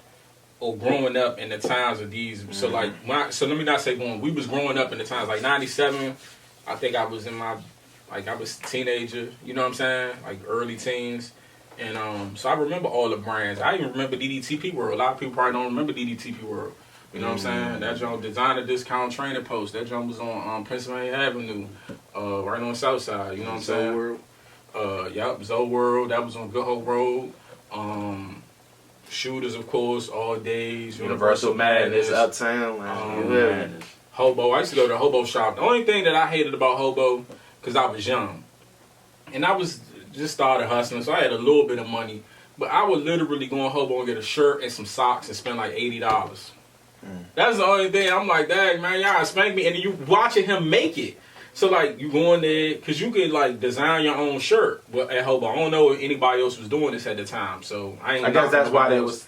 or growing up in the times of these. So like, so let me not say born. We was growing up in the times like 97. I think I was I was a teenager. You know what I'm saying? Like early teens. And so I remember all the brands. I even remember DDTP World. A lot of people probably don't remember DDTP World. You know what I'm saying? That joint, Designer Discount Training Post. That joint was on Pennsylvania Avenue, right on the south side. You know what I'm saying? World. Yep, Zoe World. That was on Good Hope Road. Shooters, of course, All Days. Universal Madness, Uptown. Madness. Hobo. I used to go to the Hobo shop. The only thing that I hated about Hobo, because I was young, and I was just started hustling, so I had a little bit of money. But I would literally go on Hobo and get a shirt and some socks and spend like $80. That's the only thing. I'm like, dang, man, y'all spank me. And then you watching him make it. So, like, you go in there, because you could, like, design your own shirt at Hobo. I don't know if anybody else was doing this at the time. So, I guess that's why they was.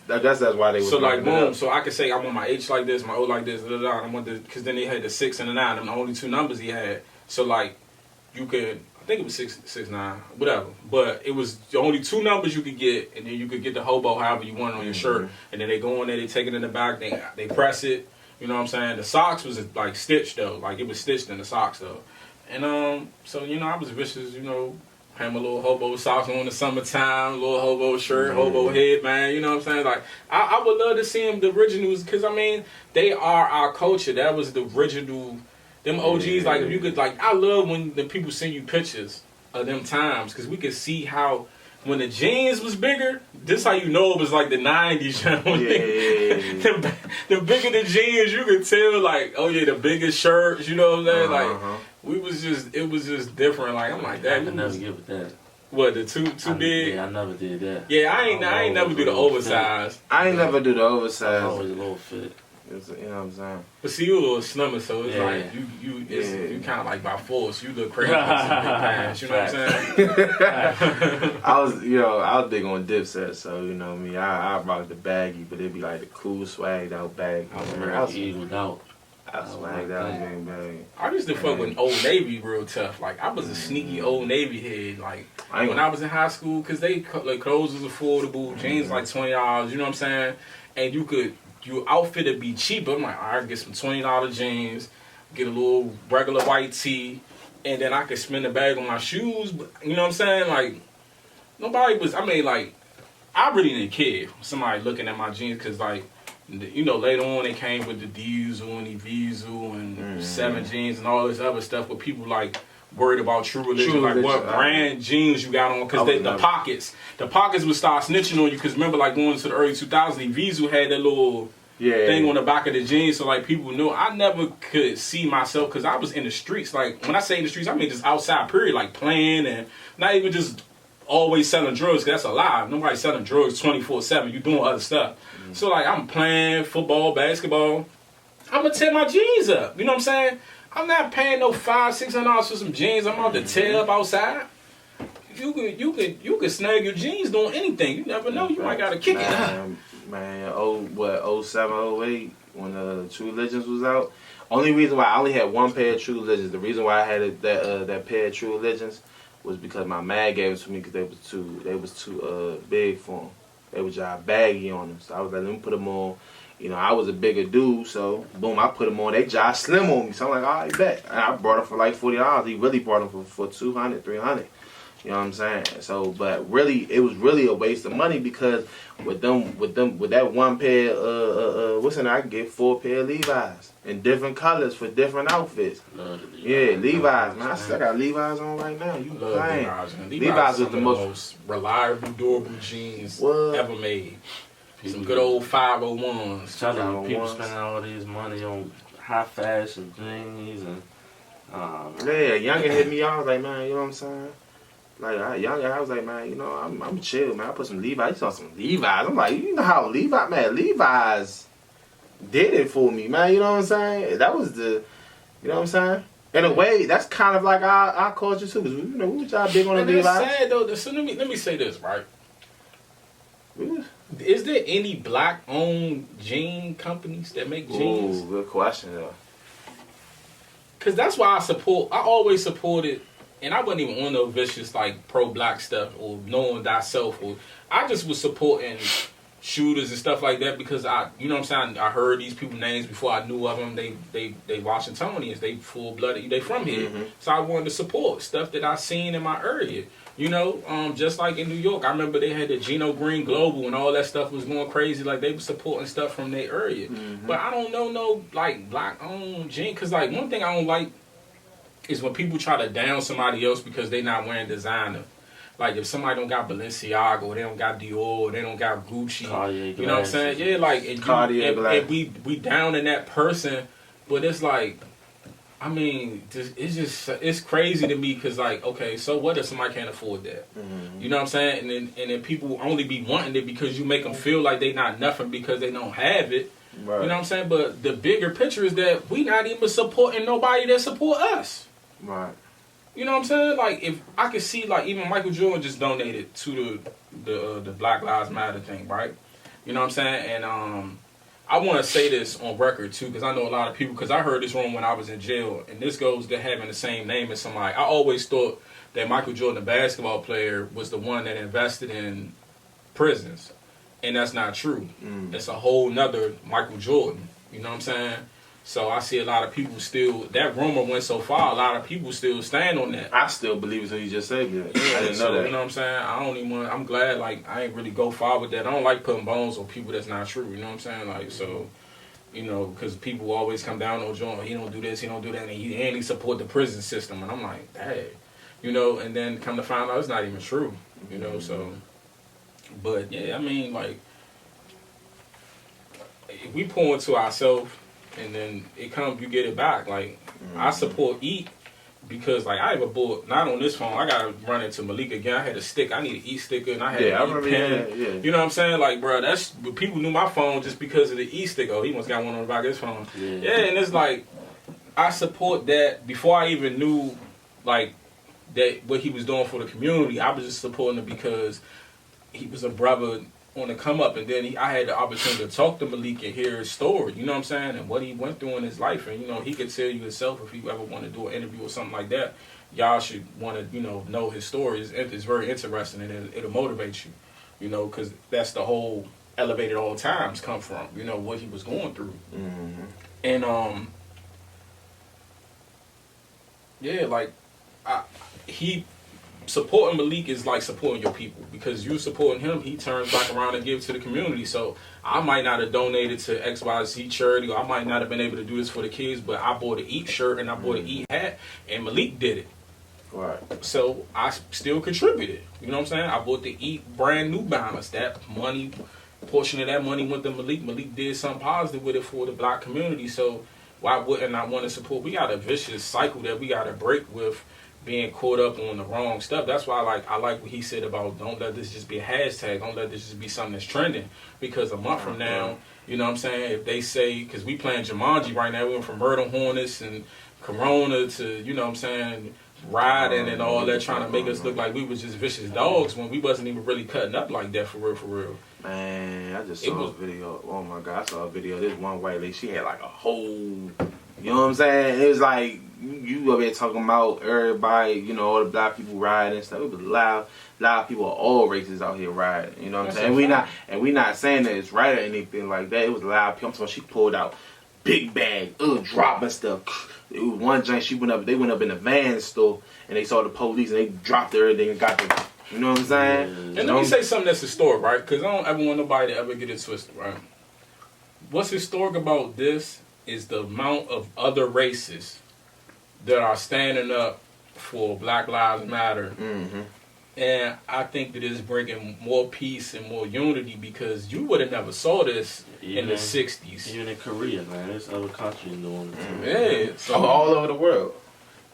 So, like, boom. So, I could say I want my H like this, my O like this, I want this, because then they had the 6 and the 9. Them the only two numbers he had. So, like, you could, I think it was 6'9", whatever. But it was the only two numbers you could get, and then you could get the Hobo however you want it on your shirt. And then they go in there, they take it in the back, they press it. You know what I'm saying? The socks was like stitched though, like it was stitched in the socks though. And so you know I was vicious. You know, had my little Hobo socks on in the summertime, little Hobo shirt, Hobo head, man. You know what I'm saying? Like I would love to see them the originals, because I mean they are our culture. That was the original. Them OGs, like if you could, like I love when the people send you pictures of them times, because we could see how when the jeans was bigger, this how you know it was like the 90s. The bigger the jeans, you could tell like, oh yeah, the biggest shirts, you know what I'm saying? Like, it was just different. Like, I'm like, that. I could never get with that. What, the too big? Yeah, I never did that. Yeah, I ain't never do the oversized. I ain't never do the oversized. Always a little fit. You know what I'm saying? But see, you a little slimmer, so it's like you kind of like by force. You look crazy with some big pants. You know what I'm saying? I was big on Dipset, so you know me. I rock the baggy, but it'd be like the cool swagged out bag. I swagged out. Gang bag. I used to fuck with Old Navy real tough. Like I was a sneaky Old Navy head. Like when I was in high school, cause they like clothes was affordable, jeans like $20. You know what I'm saying? And your outfit would be cheaper. I'm like, I get some $20 jeans, get a little regular white tee, and then I could spend the bag on my shoes. But you know what I'm saying? Like, nobody was, I really didn't care somebody looking at my jeans, because, like, you know, later on they came with the Diesel and the Diesel and 7 jeans and all this other stuff, where people, like, worried about True Religion, like what brand jeans you got on, because the pockets would start snitching on you, because remember, like, going into the early 2000s, the Diesel had that little thing on the back of the jeans, so like people knew. I never could see myself, because I was in the streets. Like when I say in the streets, I mean just outside, period, like playing, and not even just always selling drugs, because that's a lie. Nobody's selling drugs 24/7. You doing other stuff. So like I'm playing football, basketball, I'm gonna tear my jeans up. You know what I'm saying? I'm not paying no $500-$600 for some jeans. I'm out to tear up outside. You could snag your jeans doing anything. You never know. You might gotta kick it. Man, 07, 08, when the True Religions was out. Only reason why I only had one pair of True Religions, the reason why I had that pair of True Religions was because my man gave it to me, because they was too big for him. They was just baggy on them. So I was like, let me put them on. You know, I was a bigger dude, so boom, I put them on. They just slim on me. So I'm like, all right, bet. And I brought them for like $40. He really brought them for $200, $300. You know what I'm saying? So, but really, it was really a waste of money, because with that one pair, I could get 4 pair of Levi's in different colors for different outfits. Yeah, Levi's, man. I still got Levi's on right now. You playing? Levi's is the most reliable, durable jeans ever made. Some good old 501s. Telling you, people spending all this money on high fashion things and. Younger hit me. I was like, man, you know what I'm saying? Like, I was like, man, you know, I'm chill, man. I put some Levi's. You saw some Levi's. I'm like, you know how Levi's did it for me, man. You know what I'm saying? That was you know what I'm saying? In a way, that's kind of like our culture too. Because, you know, we was y'all big on the Levi's. That's sad, though. So let me say this, right? Is there any black-owned jean companies that make jeans? Ooh, good question, though. Because that's why I always supported. And I wasn't even on no vicious, like, pro-black stuff or knowing thyself. I just was supporting shooters and stuff like that, because you know what I'm saying? I heard these people's names before I knew of them. They Washingtonians. They full-blooded. They from here. So I wanted to support stuff that I seen in my area. You know, just like in New York, I remember they had the Geno Green Global and all that stuff was going crazy. Like, they were supporting stuff from their area. But I don't know no, like, black-owned jeans. Because, like, one thing I don't like is when people try to down somebody else because they not wearing designer. Like, if somebody don't got Balenciaga, or they don't got Dior, or they don't got Gucci, you know what I'm saying? Yeah, like, and we down in that person, but it's like, I mean, it's crazy to me, because, like, okay, so what if somebody can't afford that? You know what I'm saying? And then people only be wanting it because you make them feel like they not nothing because they don't have it. Right. You know what I'm saying? But the bigger picture is that we not even supporting nobody that support us. Right. You know what I'm saying? Like, if I could see, like, even Michael Jordan just donated to the Black Lives Matter thing, right? You know what I'm saying? And I want to say this on record, too, because I know a lot of people, because I heard this wrong when I was in jail, and this goes to having the same name as somebody. I always thought that Michael Jordan, the basketball player, was the one that invested in prisons, and that's not true. It's a whole nother Michael Jordan, you know what I'm saying? So I see a lot of people still, that rumor went so far, a lot of people still stand on that. I still believe it until you just said that. I didn't know that. You know what I'm saying? I don't even want, I'm glad, like, I ain't really go far with that. I don't like putting bones on people that's not true, you know what I'm saying? Like, so, you know, because people always come down on John, he don't do this, he don't do that, and he support the prison system. And I'm like, hey. you know, and then come to find out it's not even true, you know, so. But, yeah, I mean, like, if we pour into ourselves and then it comes, you get it back. Like, I support EAT because, like, I ever bought, not on this phone, I got to run into Malik again. I had a stick, I need an EAT sticker, and I had an EAT pen. You know what I'm saying? Like, bro, that's, people knew my phone just because of the EAT sticker. Oh, he must got one on the back of his phone. Yeah, and it's like, I support that before I even knew, like, that what he was doing for the community. I was just supporting it because he was a brother on the come up, and then I had the opportunity to talk to Malik and hear his story, you know what I'm saying, and what he went through in his life. And, you know, he could tell you himself if you ever want to do an interview or something like that. Y'all should want to, you know his story. It's very interesting, and it'll motivate you, you know, because that's the whole Elevated All Times come from, you know, what he was going through. And, yeah, like, he supporting Malik is like supporting your people, because you supporting him, he turns back around and gives to the community. So I might not have donated to XYZ charity, or I might not have been able to do this for the kids, but I bought an EAT shirt and I bought an EAT hat, and Malik did it. Right. So I still contributed. You know what I'm saying? I bought the EAT brand new banners. That money, portion of that money went to Malik. Malik did something positive with it for the black community. So why wouldn't I want to support? We got a vicious cycle that we got to break with being caught up on the wrong stuff. That's why I like what he said about don't let this just be a hashtag. Don't let this just be something that's trending. Because a month from now, you know what I'm saying, if they say, because we playing Jumanji right now, we went from Murder Hornets and Corona to, you know what I'm saying, riding and all that, trying to make us look like we was just vicious dogs when we wasn't even really cutting up like that for real, for real. Man, I just saw a video. Oh my God, I saw a video. This one white lady, she had like a whole, you know what I'm saying? It was like, you over there talking about everybody, you know, all the black people riding and stuff. It was loud. A lot of people of all races out here riding. You know what I'm saying? We not saying that it's right or anything like that. It was loud people. I'm talking, she pulled out big bag, dropping stuff. It was one giant. They went up in the van store and they saw the police and they dropped everything and got them. You know what I'm saying? And let me say something that's historic, right? Because I don't ever want nobody to ever get it twisted, right? What's historic about this is the amount of other races that are standing up for Black Lives Matter. And I think that it's bringing more peace and more unity, because you would have never saw this in the 60s. Even in Korea, man. There's other countries doing it too. Yeah. So all over the world.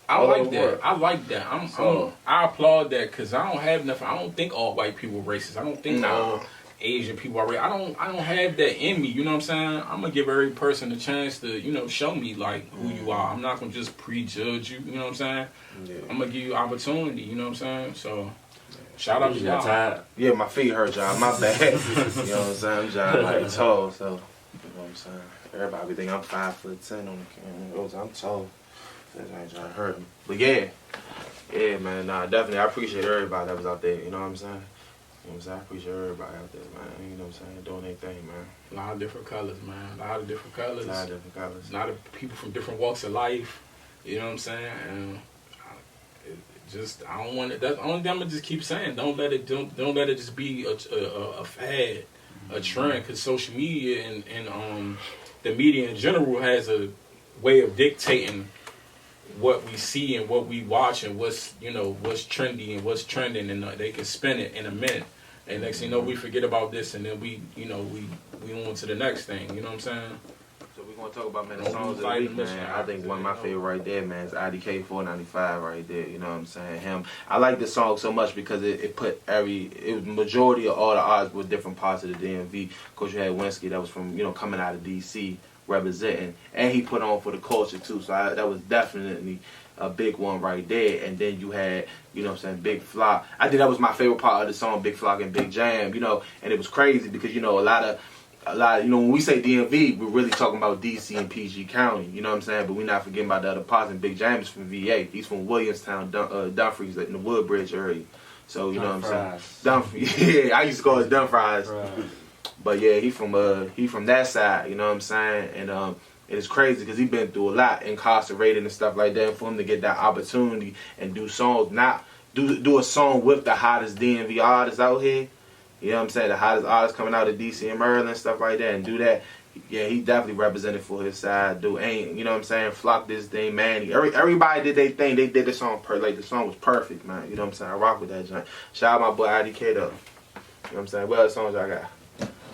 I like that. I applaud that, because I don't have nothing. I don't think all white people are racist. I don't think all Asian people are racist. I don't have that in me. You know what I'm saying? I'm gonna give every person a chance to, you know, show me like who you are. I'm not gonna just prejudge you. You know what I'm saying? Yeah. I'm gonna give you opportunity. You know what I'm saying? So shout out to y'all. Yeah, my feet hurt, y'all. My bad. You know what I'm saying? I'm like tall, so you know what I'm saying. Everybody be thinking I'm 5'10" on the camera. I'm tall. That ain't trying to hurt me. But yeah, man. Nah, definitely. I appreciate everybody that was out there. You know what I'm saying? You know what I'm saying? I appreciate everybody out there, man. You know what I'm saying? Doing their thing, man. A lot of different colors, man. A lot of different colors. A lot of people from different walks of life. You know what I'm saying? And I don't want it. That's the only thing I'm gonna just keep saying. Don't let it just be a fad, a trend. Because social media and the media in general has a way of dictating what we see and what we watch and what's trendy and what's trending, and they can spin it in a minute, and next thing you know, we forget about this, and then we on to the next thing. You know what I'm saying? So we're gonna talk about, man, the songs of the week, man. I think one of my favorite right there, man, is IDK 495 right there. You know what I'm saying? I like this song so much because it put majority of all the artists with different parts of the DMV. Of course, you had Winsky that was from, you know, coming out of DC representing, and he put on for the culture too. So that was definitely a big one right there. And then you had, you know what I'm saying, Big Flock. I think that was my favorite part of the song, Big Flock and Big Jam, you know, and it was crazy because, you know, a lot of, you know, when we say DMV, we're really talking about DC and PG County, you know what I'm saying? But we're not forgetting about the other parts, and Big Jam is from VA. He's from Williamstown, Dumfries, in the Woodbridge area. So, you know what I'm saying? Dumfries. Yeah, I used to call it Dumfries. But yeah, he from that side, you know what I'm saying? And it's crazy because he been through a lot, incarcerated and stuff like that. And for him to get that opportunity and do songs, do a song with the hottest DMV artists out here, you know what I'm saying? The hottest artists coming out of DC and Maryland and stuff like that, and do that, Yeah, he definitely represented for his side, dude. Ain't, you know what I'm saying? Flock this thing, man. Everybody did their thing. They did the song like the song was perfect, man. You know what I'm saying? I rock with that joint. Shout out my boy IDK though. You know what I'm saying? What other songs y'all got?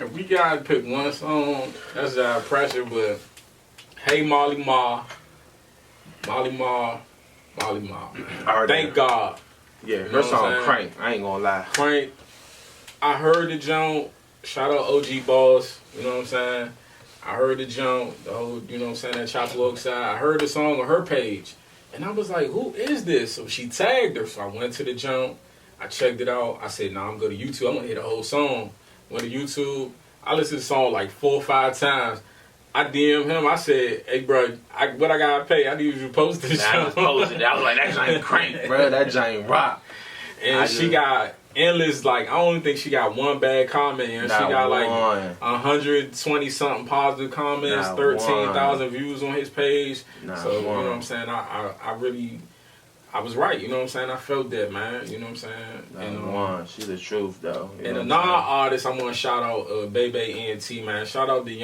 If we gotta pick one song, that's pressure, but Hey Molly Ma. Molly Ma. I heard Thank that. God. Yeah, You know her what I'm song saying? Crank. I ain't gonna lie. Frank, I heard the jump. Shout out OG Boss. You know what I'm saying? I heard the jump. The whole, you know what I'm saying, that Chopper Oak side. I heard the song on her page. And I was like, who is this? So she tagged her. So I went to the jump. I checked it out. I said, nah, I'm going to YouTube. I'm going to hear the whole song. Went to YouTube. I listened to the song like 4 or 5 times. I DM him. I said, hey, bro, what I got to pay? I need you to post this I jump. just posted it. I was like, that giant Crank, bro. That giant rock. And she got endless, like, I don't think she got one bad comment. And she got like 120 something positive comments, 13,000 views on his page. So, you know what I'm saying? I really, I was right. You know what I'm saying? I felt that, man. You know what I'm saying? And, she's the truth, though. And a non-artist, I'm going to shout out Bebe ENT, man. Shout out the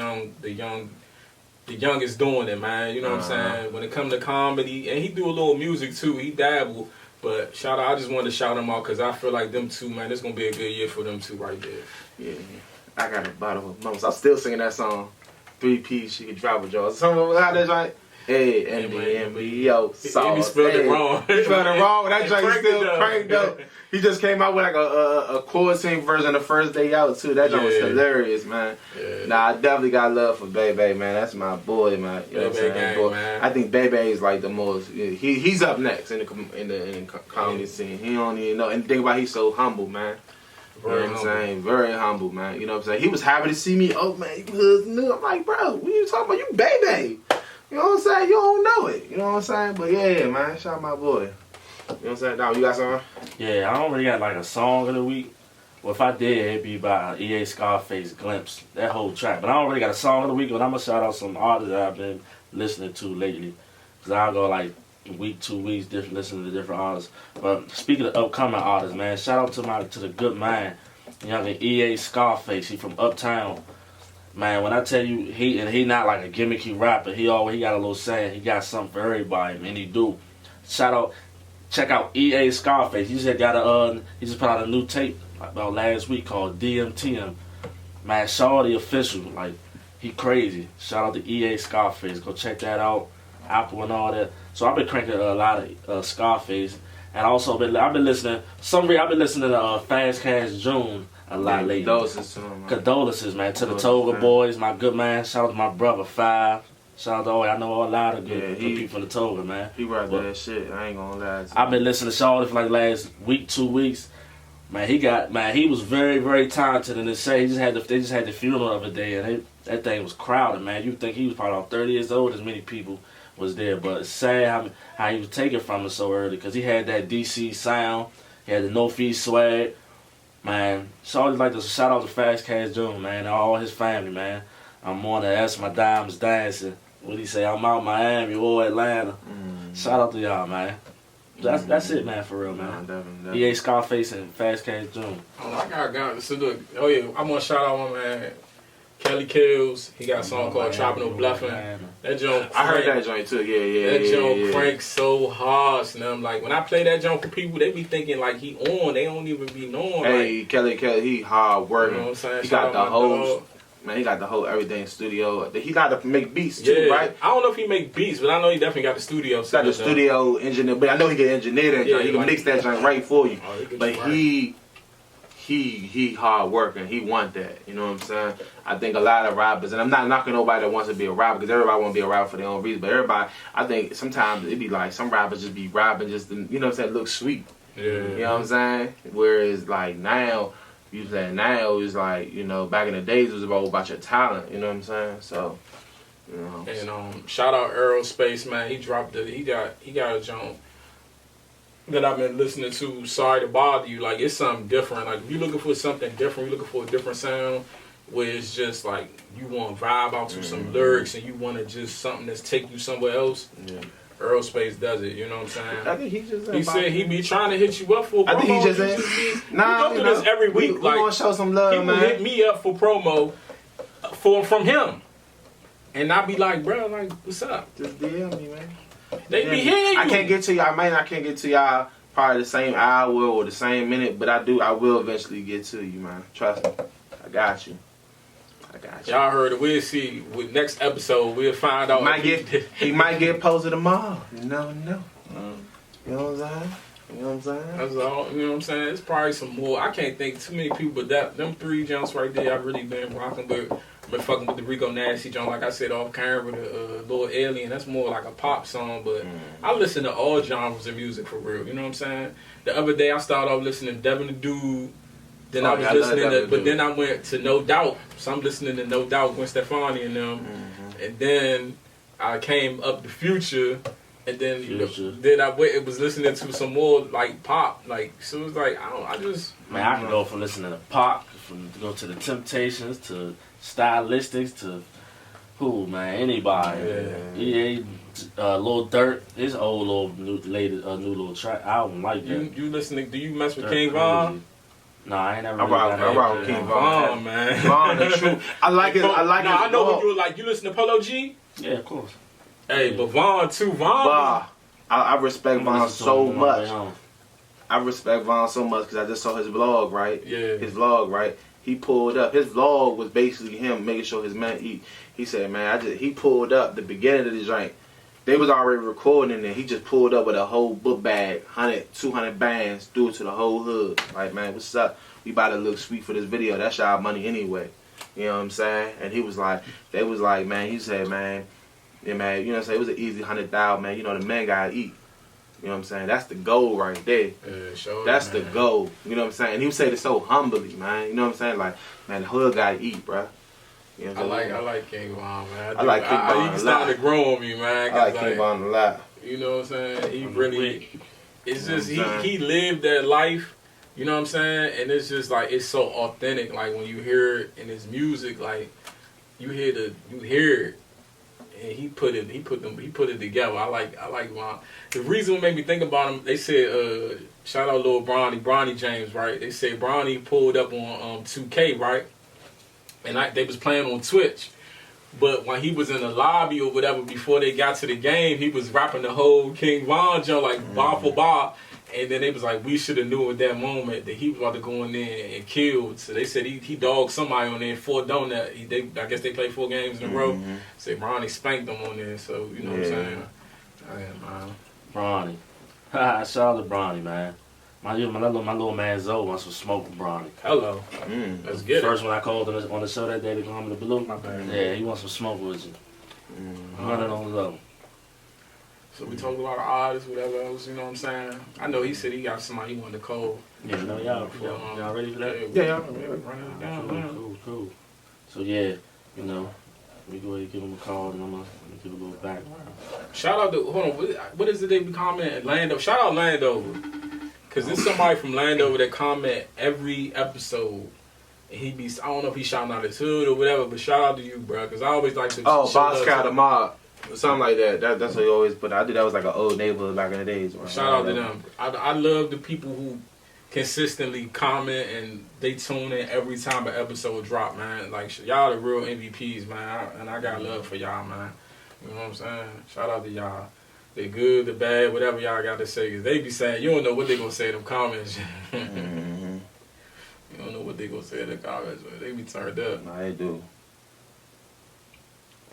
youngest doing it, man. You know what I'm saying? When it comes to comedy, and he do a little music, too. He dabble. But shout out, I just wanted to shout them out because I feel like them two, man, it's going to be a good year for them two right there. Yeah, I got a bottle of moments. I'm still singing that song. 3P, she could drop a jaw. How that right? Hey, NBMBO, sauce. He spelled it wrong. He spelled it wrong. That joint is still up. cranked up. He just came out with like a quarantine version the first day out, too. That joint was hilarious, man. Yeah. Nah, I definitely got love for Bebe, man. That's my boy, man. You know what I'm saying? Gang, man. I think Bebe is like the most, he's up next in the comedy scene. He don't even know. And the thing about he's so humble, man. You know what I'm saying? Very humble, man. You know what I'm saying? He was happy to see me. Oh, man, you Hoodz new. I'm like, bro, what are you talking about? You Bebe. You know what I'm saying? You don't know it. You know what I'm saying? But yeah, man, shout out my boy. You know what I'm saying? Dom, you got something? Yeah, I don't really got like a song of the week. Well, if I did, it'd be by EA Scarface, Glimpse, that whole track. But I don't really got a song of the week, but I'm going to shout out some artists that I've been listening to lately. Because I'll go like a week, 2 weeks, listening to different artists. But speaking of upcoming artists, man, shout out to the good man, young EA Scarface. He from Uptown. Man, when I tell you, he not like a gimmicky rapper. He got a little saying. He got something for everybody, man. He do. Check out EA Scarface. He just put out a new tape about last week called DMTM. Man, Shawty official, like he crazy. Shout out to EA Scarface. Go check that out. Apple and all that. So I've been cranking a lot of Scarface, and also I've been listening to Fast Cash June a lot lately. Condolences, man, to the Toga boys, my good man. Shout out to my brother Five. Shout out to I know a lot of good people from the Toga, man. He right there that shit. I ain't gonna lie. I've been listening to Shawty for like last week, 2 weeks. Man, he was very, very talented, and they just had the funeral of a day, and that thing was crowded, man. You think he was probably about 30 years old, as many people was there, but it's sad how he was taken from us so early, because he had that DC sound, he had the no fee swag. Man, so I would like to shout out to Fast Cash June, man, and all his family, man. I'm on there, that's my diamonds dancing. What he say? I'm out Miami or Atlanta. Shout out to y'all, man. That's it, man, for real, man. Definitely. EA Scarface and Fast Cash June. Oh, I got so look. Oh yeah, I'm gonna shout out my man Kelly Kills. He got a song called Tropical Bluffing. That joint. I heard that joint too. Yeah. That joint cranks so hard, and I'm like, when I play that joint for people, they be thinking like he on. They don't even be knowing. Hey, like, Kelly, he hard working. You know what I'm saying? He got the whole. Man, he got the whole everything studio. He got to make beats too, right? I don't know if he make beats, but I know he definitely got the studio. He got the studio engineer, but I know he can engineer that joint. He can mix that joint right for you. But he hard working. He want that. You know what I'm saying? I think a lot of rappers, and I'm not knocking nobody that wants to be a rapper, because everybody want to be a rapper for their own reason. But everybody, I think sometimes it be like some rappers just be rapping just to, you know what I'm saying, look sweet. Yeah. You know what I'm saying? Whereas like now. You saying now is like, you know, back in the days it was about your talent, you know what I'm saying? So, you know. And shout out Aerospace, man. He got a joint that I've been listening to, Sorry to Bother You. Like, it's something different. Like, if you're looking for something different, you're looking for a different sound, where it's just like you want to vibe out to some lyrics and you want to just something that's take you somewhere else. Yeah. Aerospace does it, you know what I'm saying? I think he said he be trying to hit you up for promo. I think he just we go through this every week. We gonna show some love, people man. Hit me up for promo from him. and I be like, bro, like, what's up? Just DM me, man. They be hearing you. I can't get to y'all. I can't get to y'all probably the same hour or the same minute, but I will eventually get to you, man. Trust me. I got you. Y'all heard it. We'll see. With next episode, we'll find out. He might get posted tomorrow. No. You know what I'm saying? You know what I'm saying? That's all. You know what I'm saying? It's probably some more. I can't think too many people, but them 3 jumps right there, I've really been rocking with. Been fucking with the Rico Nasty joint, like I said, off camera, the Lord Alien. That's more like a pop song, but I listen to all genres of music for real. You know what I'm saying? The other day I started off listening to Devin the Dude. Then I was listening to, but then I went to No Doubt. So I'm listening to No Doubt, Gwen Stefani and them. And then I came up the Future. And then it was listening to some more like pop, like so it was like I can go from listening to pop, go to the Temptations to Stylistics to anybody. Lil Durk, his old new little track. I don't like that. You listening? Do you mess with King Von? No, I ain't never. I rock with King Von, man. Von, the truth. I like it. I know what you were like. You listen to Polo G? Yeah, of course. Hey, but Von too. I respect Von so much. I respect Von so much because I just saw his vlog, right? Yeah. His vlog, right? He pulled up. His vlog was basically him making sure his man eat. He said, man, he pulled up the beginning of the drink. They was already recording and then he just pulled up with a whole book bag, 100, 200 bands, threw it to the whole hood. Like, man, what's up? We about to look sweet for this video. That's y'all money anyway. You know what I'm saying? And he was like, man, he said, man, yeah, man, you know what I'm saying? It was an easy 100,000, man. You know, the man gotta eat. You know what I'm saying? That's the goal right there. Yeah, sure. That's the goal. You know what I'm saying? And he would say it so humbly, man. You know what I'm saying? Like, man, the hood gotta eat, bro. You know what I like King Von, man. I like King Von. He started to grow on me, man. I like King Von a lot. You know what I'm saying? He really, it's just, he lived that life. You know what I'm saying? And it's just like, it's so authentic. Like when you hear it in his music, like you hear it. And he put it together. I like Von. The reason what made me think about him, they said, shout out Lil Bronny James, right? They said Bronny pulled up on 2K, right? And they was playing on Twitch. But when he was in the lobby or whatever, before they got to the game, he was rapping the whole King Von joint, like bar for bar. And then they was like, we should have knew at that moment that he was about to go in there and kill. So they said he dogged somebody on there, 4 donut. I guess they played 4 games in a row. Say Bronny spanked them on there. So, you know what I'm saying? Man. Bronny. Shout out to Bronny, man. My little man Zoe wants some smoke with Bronny. Hello. Let's get First one I called on the show that day to come to Blue. Yeah, he wants some smoke with you. Running on Zoe. So we talked about artists, whatever else, you know what I'm saying? I know he said he got somebody he wanted to call. Yeah, no, y'all ready for that? Yeah, y'all running it down. Cool. So yeah, you know, we go ahead and give him a call and I'm gonna give a little background. Shout out to, hold on, what is it they be commenting? Landover. Shout out Landover. Because there's somebody from Landover that comment every episode. And he be, I don't know if he's shouting out his hood or whatever, but shout out to you, bro. Because I always like to. Oh, Boss Cow the Mob. Something like that. That's what he always put. I did that was like an old neighborhood back in the days. Shout out to them. I love the people who consistently comment and they tune in every time an episode drop, man. Like y'all the real MVPs, man. And I got love for y'all, man. You know what I'm saying? Shout out to y'all. They good, the bad, whatever y'all got to say. Cause they be saying you don't know what they gonna say in them comments. You don't know what they gonna say in the comments. But they be turned up. Nah, they do.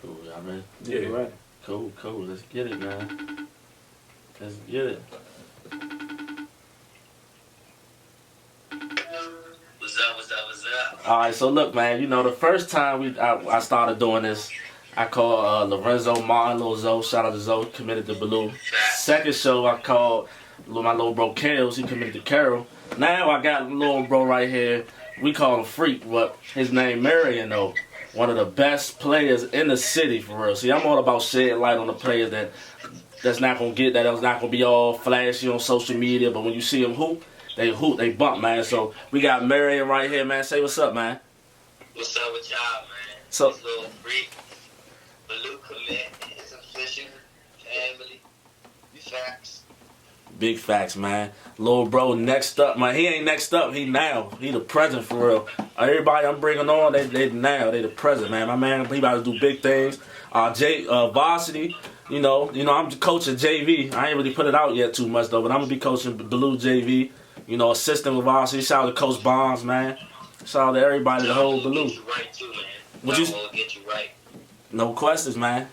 Cool, y'all ready? Yeah. Right. Cool. Let's get it, man. Let's get it. What's up? All right, so look, man. You know, the first time I started doing this, I called Lorenzo Martin, Lil Zoe. Shout out to Zoe, committed to Baloo. Second show, I called my little bro Kales. He committed to Carol. Now I got little bro right here. We call him Freak, but his name Marion though. One of the best players in the city, for real. See, I'm all about shedding light on the players that's not gonna get that. That's not gonna be all flashy on social media. But when you see them hoop, they bump, man. So we got Marion right here, man. Say what's up, man. What's up with y'all, man? So, this little Freak, Baloo commit, it's official, family, facts. Big facts, man. Little bro next up, man. He ain't next up. He the present, for real. everybody I'm bringing on, they the present, man. My man, he about to do big things. Varsity, you know, I'm coaching JV. I ain't really put it out yet too much though, but I'm gonna be coaching Blue JV. You know, assistant with Varsity. Shout out to Coach Bonds, man. Shout out to everybody, the whole Blue. Get you right too, man. What you? Will get you right. No questions, man.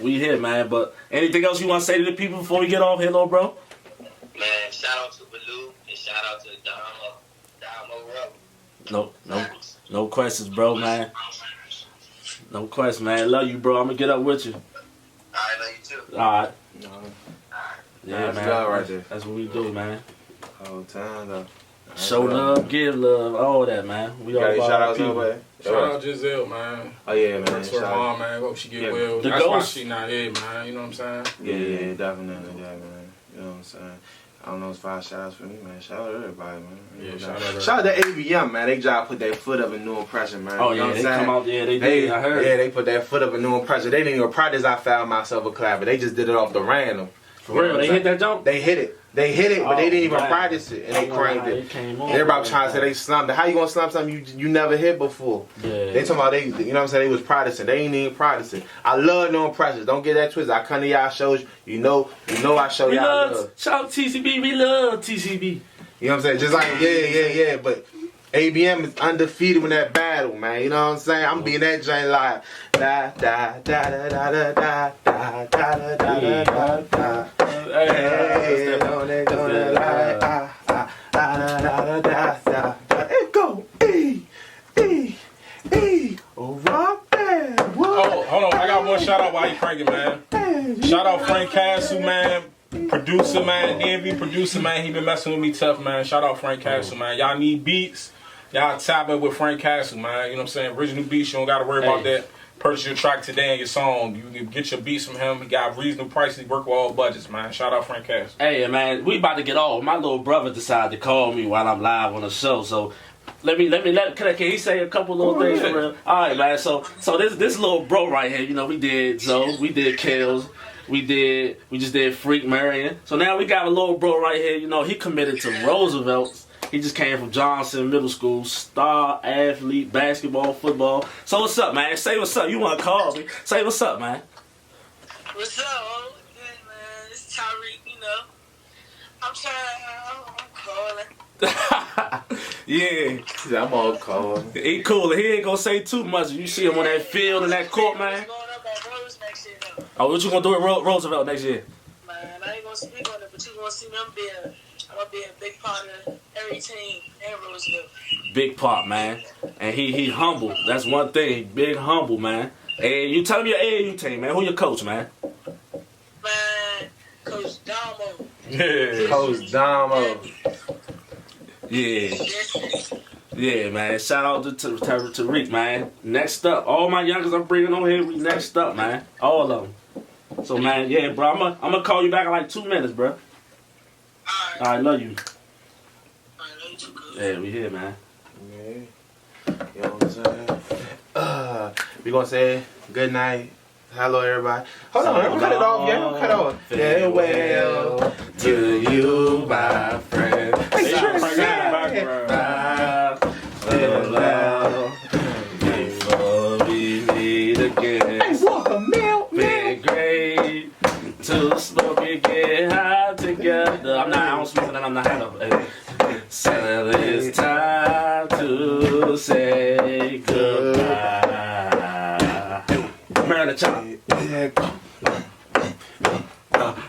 We here, man. But anything else you want to say to the people before we get off here, little bro? Man, shout out to Baloo and shout out to Damo Rubber. No questions, bro, man. No questions, man. Love you, bro. I'm gonna get up with you. Alright, love you too. Alright. Yeah, Yeah, that's man. love right there. That's what we do, man. Whole time though. Show love, give love, all that, man. We all Got any about shout our outs people. over? Shout out Giselle, man. Oh yeah, man. Thanks for her Shout out. mom, man. Hope she get Yeah. well. The That's why ghost. she not here, man. You know what I'm saying? Yeah, definitely, yeah, man. You know what I'm saying? I don't know, it's 5 shout outs for me, man. Shout out to everybody, man. Yeah, shout out. Shout out to ABM, man. They try to put their foot up in new impression, man. Oh, You know yeah, what they I'm saying? come out there, they did, I heard. Yeah, they put their foot up in new impression. They didn't even practice. I found myself a collab, but they just did it off the random. For real, they hit that jump? They hit it. They hit it, but they didn't even man. practice it, and they cranked it. Came on. Everybody trying to say they slumped it. How you gonna slump something you never hit before? Yeah. They talking about they, you know what I'm saying? They was practicing. They ain't even practicing. I love no impressions. Don't get that twisted. I come to y'all shows. You know I show We y'all love, love. shout out TCB, we love TCB. You know what I'm saying? Just like yeah. But ABM is undefeated in that battle, man. You know what I'm saying? I'm being that joint like da da da da da da da da da da da da. Hey, gonna lie. It go rock band. Oh, hold on. I got one shout out while you cranking, man. Shout out Frank Castle, man. Producer, man. DMV producer, man. He been messing with me tough, man. Shout out Frank Castle, man. Y'all need beats. Y'all tap in with Frank Castle, man. You know what I'm saying? Original beats. You don't got to worry about that. Purchase your track today and your song. You can get your beats from him. He got reasonable prices. He work with all budgets, man. Shout out Frank Castle. Hey, man, we about to get off. My little brother decided to call me while I'm live on the show, so can he say a couple little things for real? All right, man. So this little bro right here, you know, we did Zoe, we did Kills, we just did Freak Marion. So now we got a little bro right here, you know, he committed to Roosevelt. He just came from Johnson Middle School, star athlete, basketball, football. So what's up, man? Say what's up. You want to call me? Say what's up, man. What's up? Oh, good, man. It's Tyreek, you know. I'm calling. Yeah. I'm all cold. He cool. He ain't gonna say too much. You see him on that field in that court, man. What's going up at Rose next year, though? Oh, what you gonna do at Roosevelt next year? Man, I ain't gonna speak on it, but you gonna see me. I'm gonna be a big part of every team in Roosevelt. Big part, man. And he humble. That's one thing. He big humble, man. Hey, you tell me your AAU team, man. Who your coach, man? Man, Coach Damo. Yeah. Coach Damo. Yeah. Yeah, man. Shout out to Tariq, man. Next up, all my youngers I'm bringing on here, we next up, man. All of them. So, man, yeah, bro, I'm gonna call you back in like 2 minutes, bro. All right, love you. Yeah, we here, man. Yeah. You know what I'm saying? We gonna say good night. Hello, everybody. Hold on, don't cut it off. Yeah, don't cut it off. Farewell to you, my friend. Hey, before we meet again. Hey, walk a meal. Been great to smoke and get high together. I don't smoke and I'm not high. So it's time to say goodbye. Maryland Chop.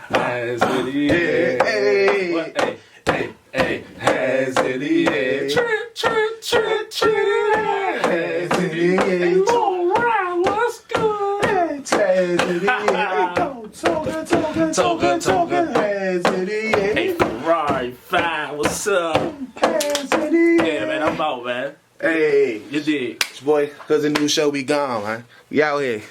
Hands in the air. Hey, hands in the air. Hands in the air. Hey, Lil Ryan, what's good? Hands in the air. Toga. Hands in the air. Hey, Ferrari, fine, what's up? Hands in the air. Yeah, man, I'm out, man. Hey, You dig? boy, cause the new show we gone, man. We out here.